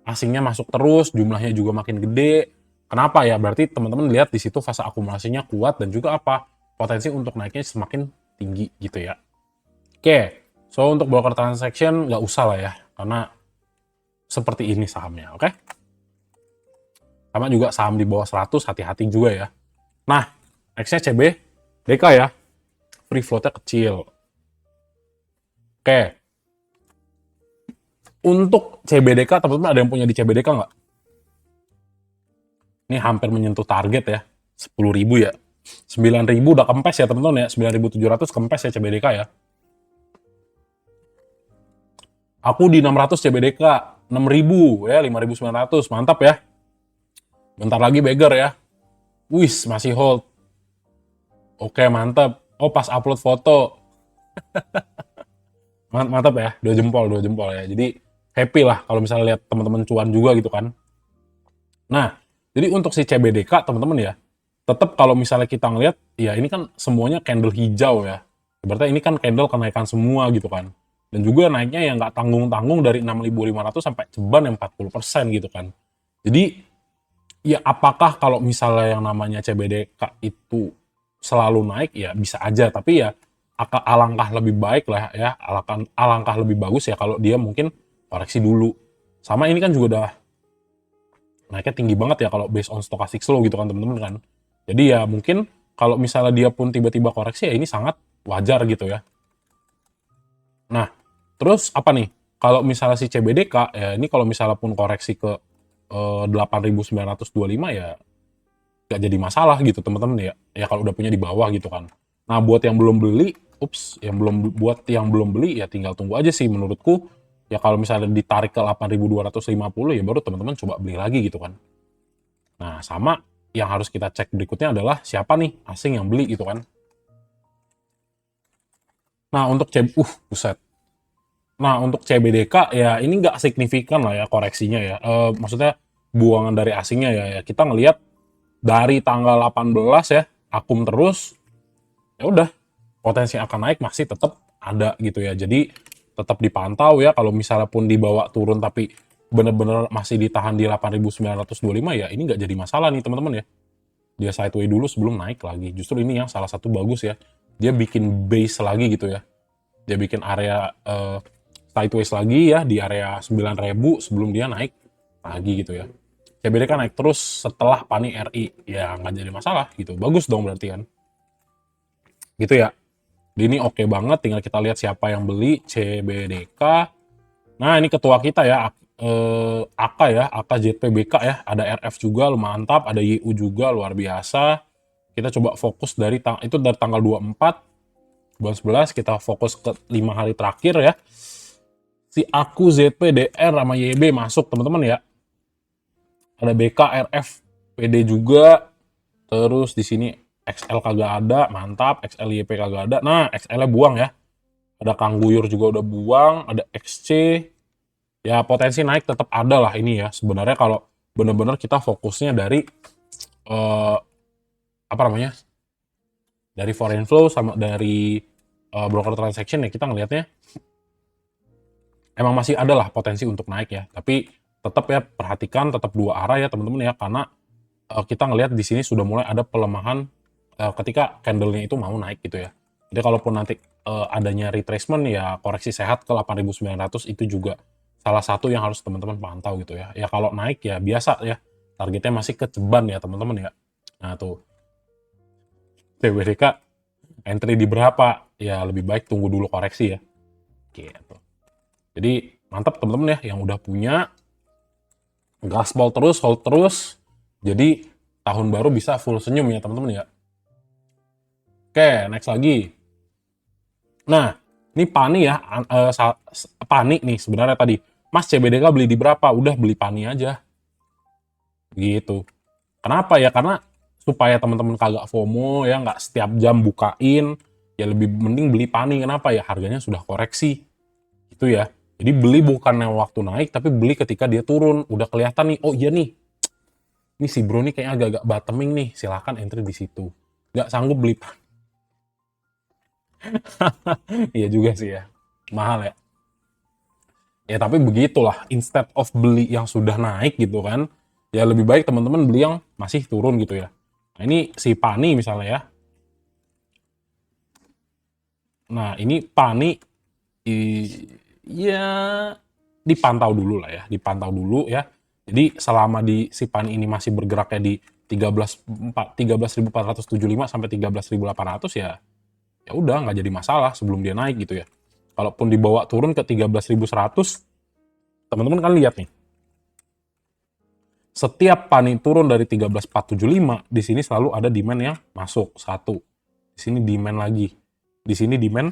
asingnya masuk terus, jumlahnya juga makin gede. Kenapa ya? Berarti teman-teman lihat di situ fase akumulasinya kuat dan juga apa? Potensi untuk naiknya semakin tinggi gitu ya. Oke, so untuk broker transaction nggak usah lah ya, karena seperti ini sahamnya, oke? Sama juga saham di bawah 100 hati-hati juga ya. Nah, nextnya CBDK ya. Free floatnya kecil. Oke. Untuk CBDK, teman-teman ada yang punya di CBDK nggak? Ini hampir menyentuh target ya. 10.000 ya. 9.000 udah kempes ya teman-teman ya. 9.700 kempes ya CBDK ya. Aku di 600 CBDK. 6.000 ya. 5.900. Mantap ya. Bentar lagi beggar ya. Wis, masih hold. Oke, mantap. Oh, pas upload foto. Mantap ya. 2 jempol ya. Jadi happy lah kalau misalnya lihat teman-teman cuan juga gitu kan. Nah, jadi untuk si CBDK teman-teman ya, tetap kalau misalnya kita ngelihat, ya ini kan semuanya candle hijau ya. Berarti ini kan candle kenaikan semua gitu kan. Dan juga naiknya yang nggak tanggung-tanggung dari 6.500 sampai ceban yang 40% gitu kan. Jadi, ya apakah kalau misalnya yang namanya CBDK itu selalu naik, ya bisa aja. Tapi ya alangkah lebih baik lah ya, alangkah lebih bagus ya kalau dia mungkin koreksi dulu. Sama ini kan juga udah naiknya tinggi banget ya kalau based on stochastic slow gitu kan teman-teman kan. Jadi ya mungkin kalau misalnya dia pun tiba-tiba koreksi ya ini sangat wajar gitu ya. Nah, terus apa nih? Kalau misalnya si CBDK ya ini kalau misalnya pun koreksi ke 8.925 ya nggak jadi masalah gitu teman-teman ya. Ya kalau udah punya di bawah gitu kan. Nah, buat yang belum beli, buat yang belum beli ya tinggal tunggu aja sih menurutku. Ya kalau misalnya ditarik ke 8.250 ya baru teman-teman coba beli lagi gitu kan. Nah, sama yang harus kita cek berikutnya adalah siapa nih asing yang beli gitu kan. Nah, untuk buset. Nah, untuk CBDK ya ini nggak signifikan lah ya koreksinya ya. Maksudnya buangan dari asingnya ya. Kita ngelihat dari tanggal 18 ya, akum terus, ya udah potensi akan naik masih tetap ada gitu ya. Jadi tetap dipantau ya. Kalau misalnya pun dibawa turun tapi bener-bener masih ditahan di 8.925 ya ini nggak jadi masalah nih teman-teman ya. Dia sideway dulu sebelum naik lagi. Justru ini yang salah satu bagus ya. Dia bikin base lagi gitu ya. Dia bikin area sideways lagi ya di area 9.000 sebelum dia naik lagi gitu ya. CBDK naik terus setelah Pani RI. Ya nggak jadi masalah gitu. Bagus dong berarti kan. Gitu ya. Ini oke banget. Tinggal kita lihat siapa yang beli CBDK. Nah ini ketua kita ya. AK ya. AK ZPBK ya. Ada RF juga mantap. Ada YU juga luar biasa. Kita coba fokus dari tanggal 24 bulan 11 kita fokus ke 5 hari terakhir ya. Si aku ZPDR sama YB masuk teman-teman ya. Ada BK RF PD juga. Terus di sini XL kagak ada, mantap. XL YP kagak ada. Nah, XL-nya buang ya. Ada Kang Guyur juga udah buang, ada XC. Ya potensi naik tetap ada lah ini ya. Sebenarnya kalau benar-benar kita fokusnya dari apa namanya? Dari foreign flow sama dari broker transaction ya kita ngelihatnya emang masih ada lah potensi untuk naik ya. Tapi tetap ya perhatikan tetap dua arah ya teman-teman ya karena kita ngelihat di sini sudah mulai ada pelemahan ketika candle-nya itu mau naik gitu ya. Jadi kalaupun nanti adanya retracement ya koreksi sehat ke 8.900 itu juga salah satu yang harus teman-teman pantau gitu ya. Ya kalau naik ya biasa ya. Targetnya masih ke ceban ya teman-teman ya. Nah tuh CBDK entry di berapa? Ya lebih baik tunggu dulu koreksi ya. Gitu. Jadi mantap teman-teman ya yang udah punya gaspol terus, hold terus. Jadi tahun baru bisa full senyum ya teman-teman ya. Oke, next lagi. Nah, ini Pani ya, Pani nih sebenarnya tadi. Mas CBDK beli di berapa? Udah beli Pani aja. Gitu. Kenapa ya? Karena supaya teman-teman kagak FOMO ya, nggak setiap jam bukain. Ya lebih mending beli Pani. Kenapa ya? Harganya sudah koreksi. Itu ya. Jadi beli bukan yang waktu naik, tapi beli ketika dia turun. Udah kelihatan nih, oh iya nih. Ini si bro nih kayaknya agak-agak bottoming nih. Silahkan entry di situ. Nggak sanggup beli Pani. Iya juga sih ya. Mahal ya. Ya tapi begitulah, instead of beli yang sudah naik gitu kan, ya lebih baik teman-teman beli yang masih turun gitu ya. Nah ini si Pani misalnya ya. Nah ini Pani, ya dipantau dulu lah ya, dipantau dulu ya. Jadi selama si Pani ini masih bergeraknya di 13.475 sampai 13.800 ya udah nggak jadi masalah sebelum dia naik gitu ya. Kalaupun dibawa turun ke 13.100, teman-teman kan lihat nih. Setiap Pani turun dari 13.475, di sini selalu ada demand yang masuk satu. Di sini demand lagi. Di sini demand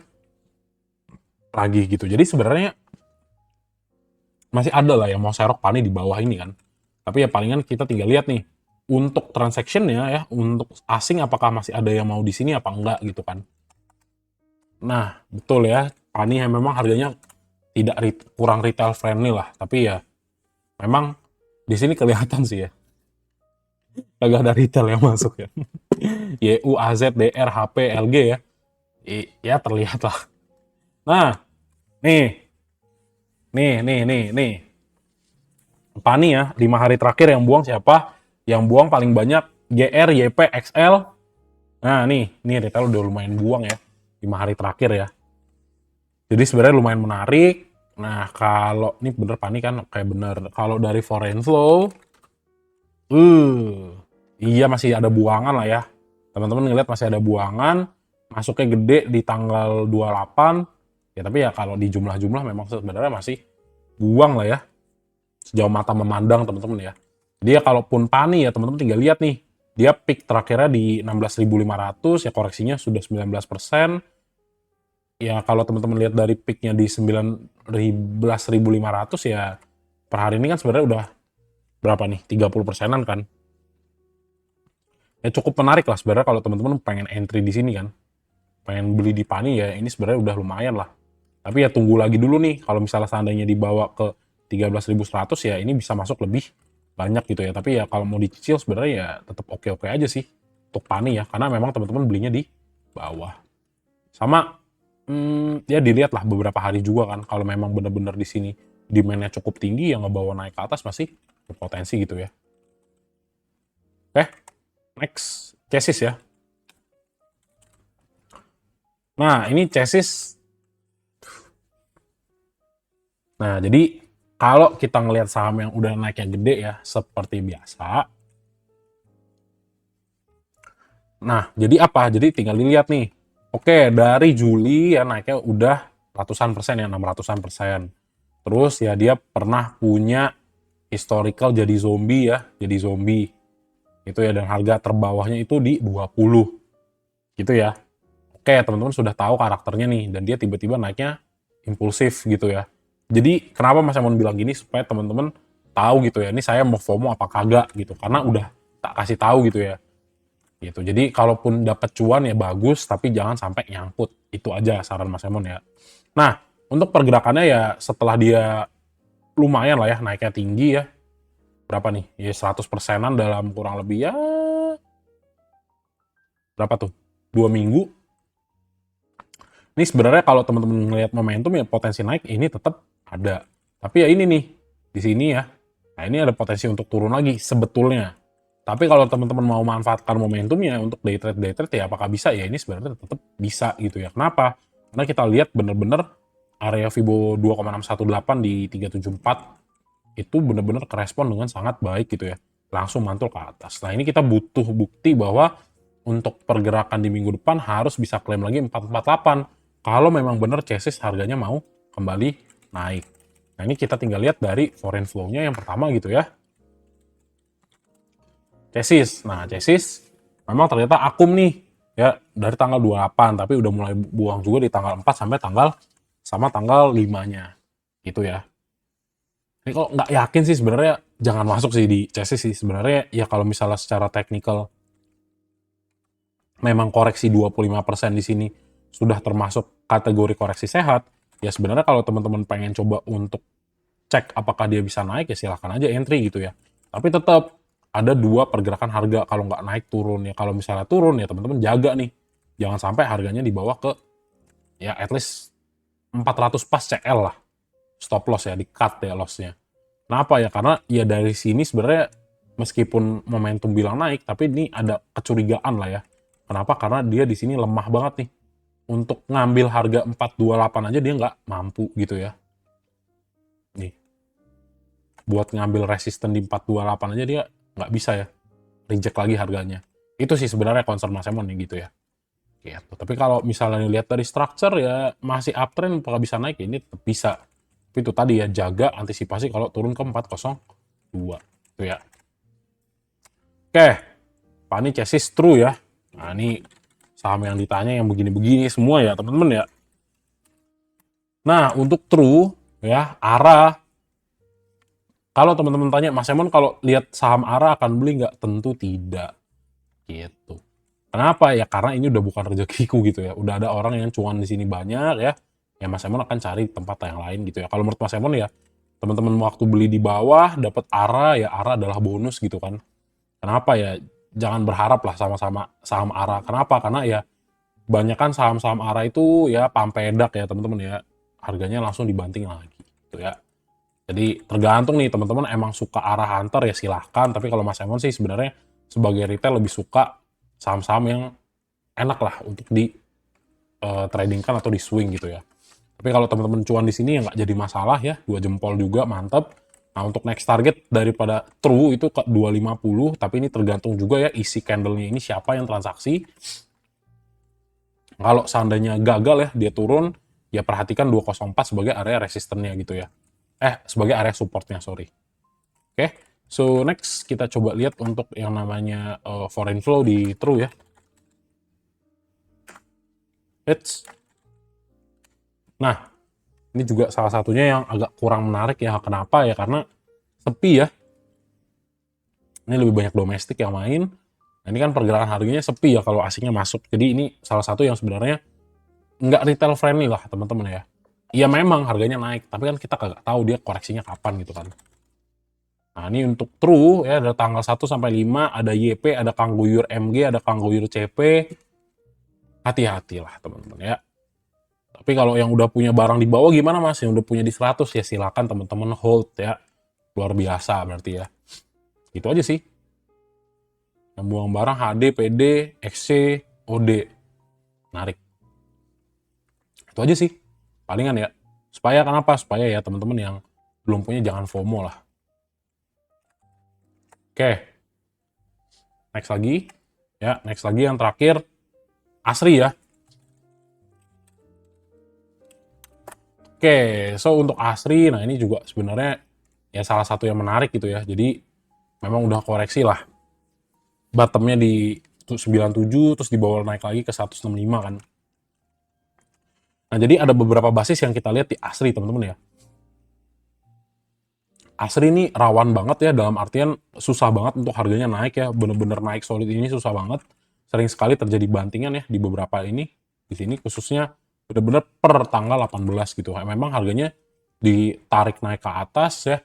lagi gitu. Jadi sebenarnya masih ada lah yang mau serok Pani di bawah ini kan. Tapi ya palingan kita tinggal lihat nih, untuk transaction-nya ya, untuk asing apakah masih ada yang mau di sini apa enggak gitu kan. Nah, betul ya, Pani yang memang harganya kurang retail friendly lah, tapi ya memang di sini kelihatan sih ya. Kagak ada retail yang masuk ya. YU, AZ, DR, HP, LG ya. Ya terlihat lah. Nah, nih. Pani ya, 5 hari terakhir yang buang siapa? Yang buang paling banyak GR, YP, XL. Nah, nih retail udah lumayan buang ya. 5 hari terakhir ya. Jadi sebenarnya lumayan menarik. Nah, kalau ini bener Pani kan kayak bener. Kalau dari foreign flow, iya masih ada buangan lah ya. Teman-teman ngeliat masih ada buangan, masuknya gede di tanggal 28. Ya tapi ya kalau di jumlah-jumlah memang sebenarnya masih buang lah ya. Sejauh mata memandang teman-teman ya. Jadi ya kalaupun Pani ya teman-teman tinggal lihat nih. Dia peak terakhirnya di 16.500 ya, koreksinya sudah 19%. Ya kalau teman-teman lihat dari peaknya di 19.500 ya per hari ini kan sebenarnya udah berapa nih? 30%-an kan. Ya cukup menarik lah sebenarnya kalau teman-teman pengen entry di sini kan. Pengen beli di Pani ya ini sebenarnya udah lumayan lah. Tapi ya tunggu lagi dulu nih, kalau misalnya seandainya dibawa ke 13.100 ya ini bisa masuk lebih banyak gitu ya. Tapi ya kalau mau dicicil sebenarnya ya tetap oke-oke aja sih untuk Pani ya, karena memang teman-teman belinya di bawah. Sama ya dilihat lah beberapa hari juga kan, kalau memang benar-benar di sini demand-nya cukup tinggi yang ngebawa naik ke atas masih berpotensi gitu ya. Oke, next chassis ya. Nah, ini chassis. Nah, jadi kalau kita ngelihat saham yang udah naiknya gede ya, seperti biasa. Nah, jadi apa? Jadi tinggal dilihat nih. Oke, dari Juli ya naiknya udah ratusan persen ya, 600-an persen. Terus ya dia pernah punya historical jadi zombie ya, jadi zombie. Itu ya, dan harga terbawahnya itu di 20. Gitu ya. Oke, teman-teman sudah tahu karakternya nih, dan dia tiba-tiba naiknya impulsif gitu ya. Jadi kenapa Mas Emon bilang gini, supaya teman-teman tahu gitu ya, ini saya mau FOMO apa kagak gitu, karena udah tak kasih tahu gitu ya. Gitu. Jadi kalaupun dapat cuan ya bagus, tapi jangan sampai nyangkut. Itu aja saran Mas Emon ya. Nah, untuk pergerakannya ya setelah dia lumayan lah ya, naiknya tinggi ya. Berapa nih? Ya 100%-an dalam kurang lebih ya berapa tuh? 2 minggu. Ini sebenarnya kalau teman-teman ngelihat momentum ya potensi naik ini tetap ada. Tapi ya ini nih, di sini ya. Nah, ini ada potensi untuk turun lagi sebetulnya. Tapi kalau teman-teman mau manfaatkan momentumnya untuk day trade ya apakah bisa? Ya ini sebenarnya tetap bisa gitu ya. Kenapa? Karena kita lihat bener-bener area Fibo 2,618 di 374 itu bener-bener kerespon dengan sangat baik gitu ya. Langsung mantul ke atas. Nah, ini kita butuh bukti bahwa untuk pergerakan di minggu depan harus bisa klaim lagi 448 kalau memang benar chassis harganya mau kembali naik. Nah, ini kita tinggal lihat dari foreign flow-nya yang pertama gitu ya. Chassis. Nah, chassis memang ternyata akum nih ya dari tanggal 28, tapi udah mulai buang juga di tanggal 4 sampai tanggal 5-nya. Gitu ya. Ini kalau nggak yakin sih sebenarnya jangan masuk sih di chassis sih. Sebenarnya ya kalau misalnya secara technical memang koreksi 25% di sini sudah termasuk kategori koreksi sehat, ya sebenarnya kalau teman-teman pengen coba untuk cek apakah dia bisa naik, ya silahkan aja entry gitu ya. Tapi tetap ada dua pergerakan harga, kalau nggak naik turun ya. Kalau misalnya turun ya teman-teman jaga nih, jangan sampai harganya dibawa ke ya at least 400 pas CL lah, stop loss ya, di cut ya lossnya. Kenapa ya? Karena ya dari sini sebenarnya meskipun momentum bilang naik, tapi ini ada kecurigaan lah ya. Kenapa? Karena dia di sini lemah banget nih. Untuk ngambil harga 428 aja dia nggak mampu gitu ya. Nih. buat ngambil resisten di 428 aja dia nggak bisa ya, reject lagi harganya. Itu sih sebenarnya concern Mas Emon nih gitu ya. Gitu. Tapi kalau misalnya dilihat dari structure ya masih uptrend, apakah bisa naik ya ini tetap bisa. Tapi itu tadi ya, jaga antisipasi kalau turun ke 402 itu ya. Oke, Pak ini chassis true ya. Nah ini saham yang ditanya yang begini-begini semua ya teman-teman ya. Nah untuk true ya, ARA, kalau teman-teman tanya Mas Emon kalau lihat saham ARA akan beli nggak? Tentu tidak gitu. Kenapa ya? Karena ini udah bukan rezekiku gitu ya. Udah ada orang yang cuan di sini banyak ya. Ya Mas Emon akan cari tempat yang lain gitu ya. Kalau menurut Mas Emon ya, teman-teman waktu beli di bawah dapat ARA ya, ARA adalah bonus gitu kan. Kenapa ya? Jangan berharap lah sama-sama saham ARA. Kenapa? Karena ya kebanyakan saham-saham ARA itu ya pampedak ya teman-teman ya. Harganya langsung dibanting lagi gitu ya. Jadi tergantung nih teman-teman emang suka ARA hunter ya silahkan. Tapi kalau Mas Emon sih sebenarnya sebagai retail lebih suka saham-saham yang enak lah untuk di tradingkan atau di swing gitu ya. Tapi kalau teman-teman cuan di sini ya nggak jadi masalah ya, 2 jempol juga mantep. Nah untuk next target daripada true itu ke 250, tapi ini tergantung juga ya isi candlenya ini siapa yang transaksi. Kalau seandainya gagal ya dia turun, ya perhatikan 204 sebagai area resistennya gitu ya. Sebagai area supportnya, sorry. Oke, so next kita coba lihat untuk yang namanya foreign flow di true ya. Nah, ini juga salah satunya yang agak kurang menarik ya. Kenapa ya? Karena sepi ya. Ini lebih banyak domestik yang main. Nah, ini kan pergerakan harganya sepi ya kalau asingnya masuk. Jadi ini salah satu yang sebenarnya nggak retail friendly lah teman-teman ya. Iya memang harganya naik, tapi kan kita kagak tahu dia koreksinya kapan gitu kan. Nah ini untuk true ya, ada tanggal 1 sampai 5, ada YP, ada Kangguyur MG, ada Kangguyur CP. Hati-hati lah teman-teman ya. Tapi kalau yang udah punya barang di bawah gimana Mas? Yang udah punya di 100 ya silakan teman-teman hold ya. Luar biasa berarti ya. Gitu aja sih. Yang buang barang HD, PD, XC, OD. Menarik. Itu aja sih. Palingan ya. Supaya kenapa? Supaya ya teman-teman yang belum punya jangan FOMO lah. Oke. Next lagi. Ya, next lagi yang terakhir. Asri ya. Oke, so untuk Asri, nah ini juga sebenarnya ya salah satu yang menarik gitu ya. Jadi memang udah koreksi lah. Bottomnya di 97, terus di bawah naik lagi ke 165 kan. Nah jadi ada beberapa basis yang kita lihat di Asri teman-teman ya. Asri ini rawan banget ya, dalam artian susah banget untuk harganya naik ya. Bener-bener naik solid ini susah banget. Sering sekali terjadi bantingan ya di beberapa ini. Di sini khususnya bener-bener per tanggal 18 gitu. Memang harganya ditarik naik ke atas ya.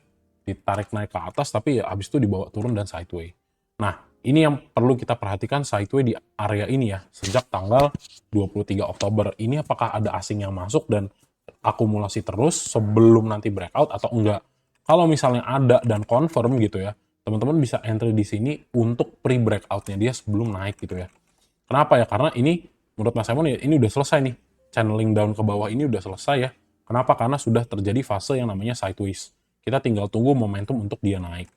Ditarik naik ke atas tapi ya habis itu dibawa turun dan sideway. Nah, ini yang perlu kita perhatikan sideway di area ini ya. Sejak tanggal 23 Oktober. Ini apakah ada asing yang masuk dan akumulasi terus sebelum nanti breakout atau enggak. Kalau misalnya ada dan confirm gitu ya, teman-teman bisa entry di sini untuk pre-breakoutnya dia sebelum naik gitu ya. Kenapa ya? Karena ini menurut Mas Simon ya ini udah selesai nih. Channeling down ke bawah ini udah selesai ya. Kenapa? Karena sudah terjadi fase yang namanya sideways. Kita tinggal tunggu momentum untuk dia naik.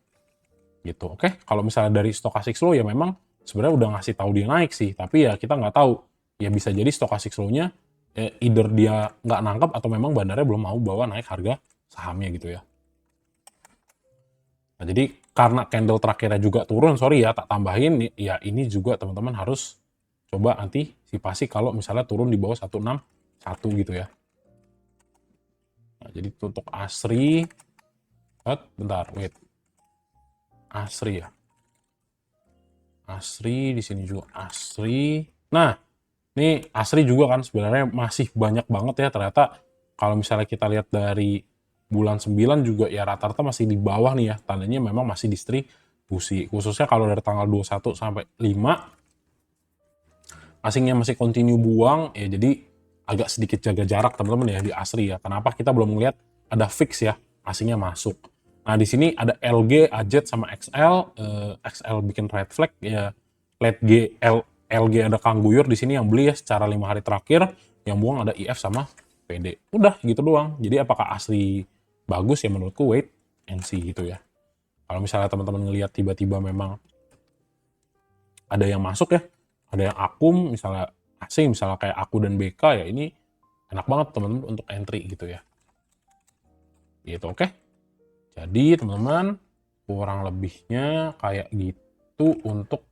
Gitu. Oke, kalau misalnya dari stochastic slow ya memang sebenarnya udah ngasih tahu dia naik sih, tapi ya kita nggak tahu. Ya bisa jadi stochastic slow-nya either dia nggak nangkep atau memang bandarnya belum mau bawa naik harga sahamnya gitu ya. Nah, jadi karena candle terakhirnya juga turun, sorry ya tak tambahin, ya ini juga teman-teman harus coba antisipasi kalau misalnya turun di bawah 161 gitu ya. Nah, jadi untuk Asri, bentar, wait. Asri ya. Asri di sini juga Asri. Nah, ini Asri juga kan sebenarnya masih banyak banget ya ternyata kalau misalnya kita lihat dari bulan 9 juga ya rata-rata masih di bawah nih ya. Tandanya memang masih distribusi. Khususnya kalau dari tanggal 21 sampai 5 asingnya masih continue buang ya, jadi agak sedikit jaga jarak teman-teman ya di Asri ya. Kenapa kita belum melihat ada fix ya asingnya masuk. Nah di sini ada LG, AZ sama XL. XL bikin red flag ya. LG ada Kangguyur di sini yang beli ya secara 5 hari terakhir. Yang buang ada IF sama PD. Udah gitu doang. Jadi apakah Asri bagus ya menurutku? Wait, NC gitu ya. Kalau misalnya teman-teman ngelihat tiba-tiba memang ada yang masuk ya, ada yang akum, misalnya asing, misalnya kayak aku dan BK ya, ini enak banget teman-teman untuk entry gitu ya. Gitu, oke. Jadi teman-teman, kurang lebihnya kayak gitu untuk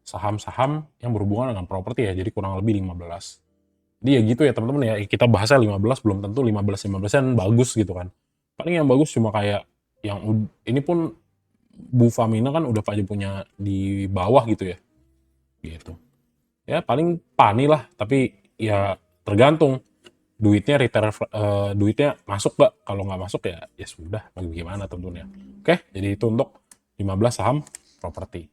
saham-saham yang berhubungan dengan properti ya. Jadi kurang lebih 15. Jadi ya gitu ya teman-teman ya. Kita bahasnya 15, belum tentu 15-15an bagus gitu kan. Paling yang bagus cuma kayak yang ini pun Bufamina kan udah pada punya di bawah gitu ya. Gitu. Ya paling Pani lah, tapi ya tergantung duitnya duitnya masuk nggak. Kalau nggak masuk ya sudah, bagaimana tentunya. Oke, jadi itu untuk 15 saham properti.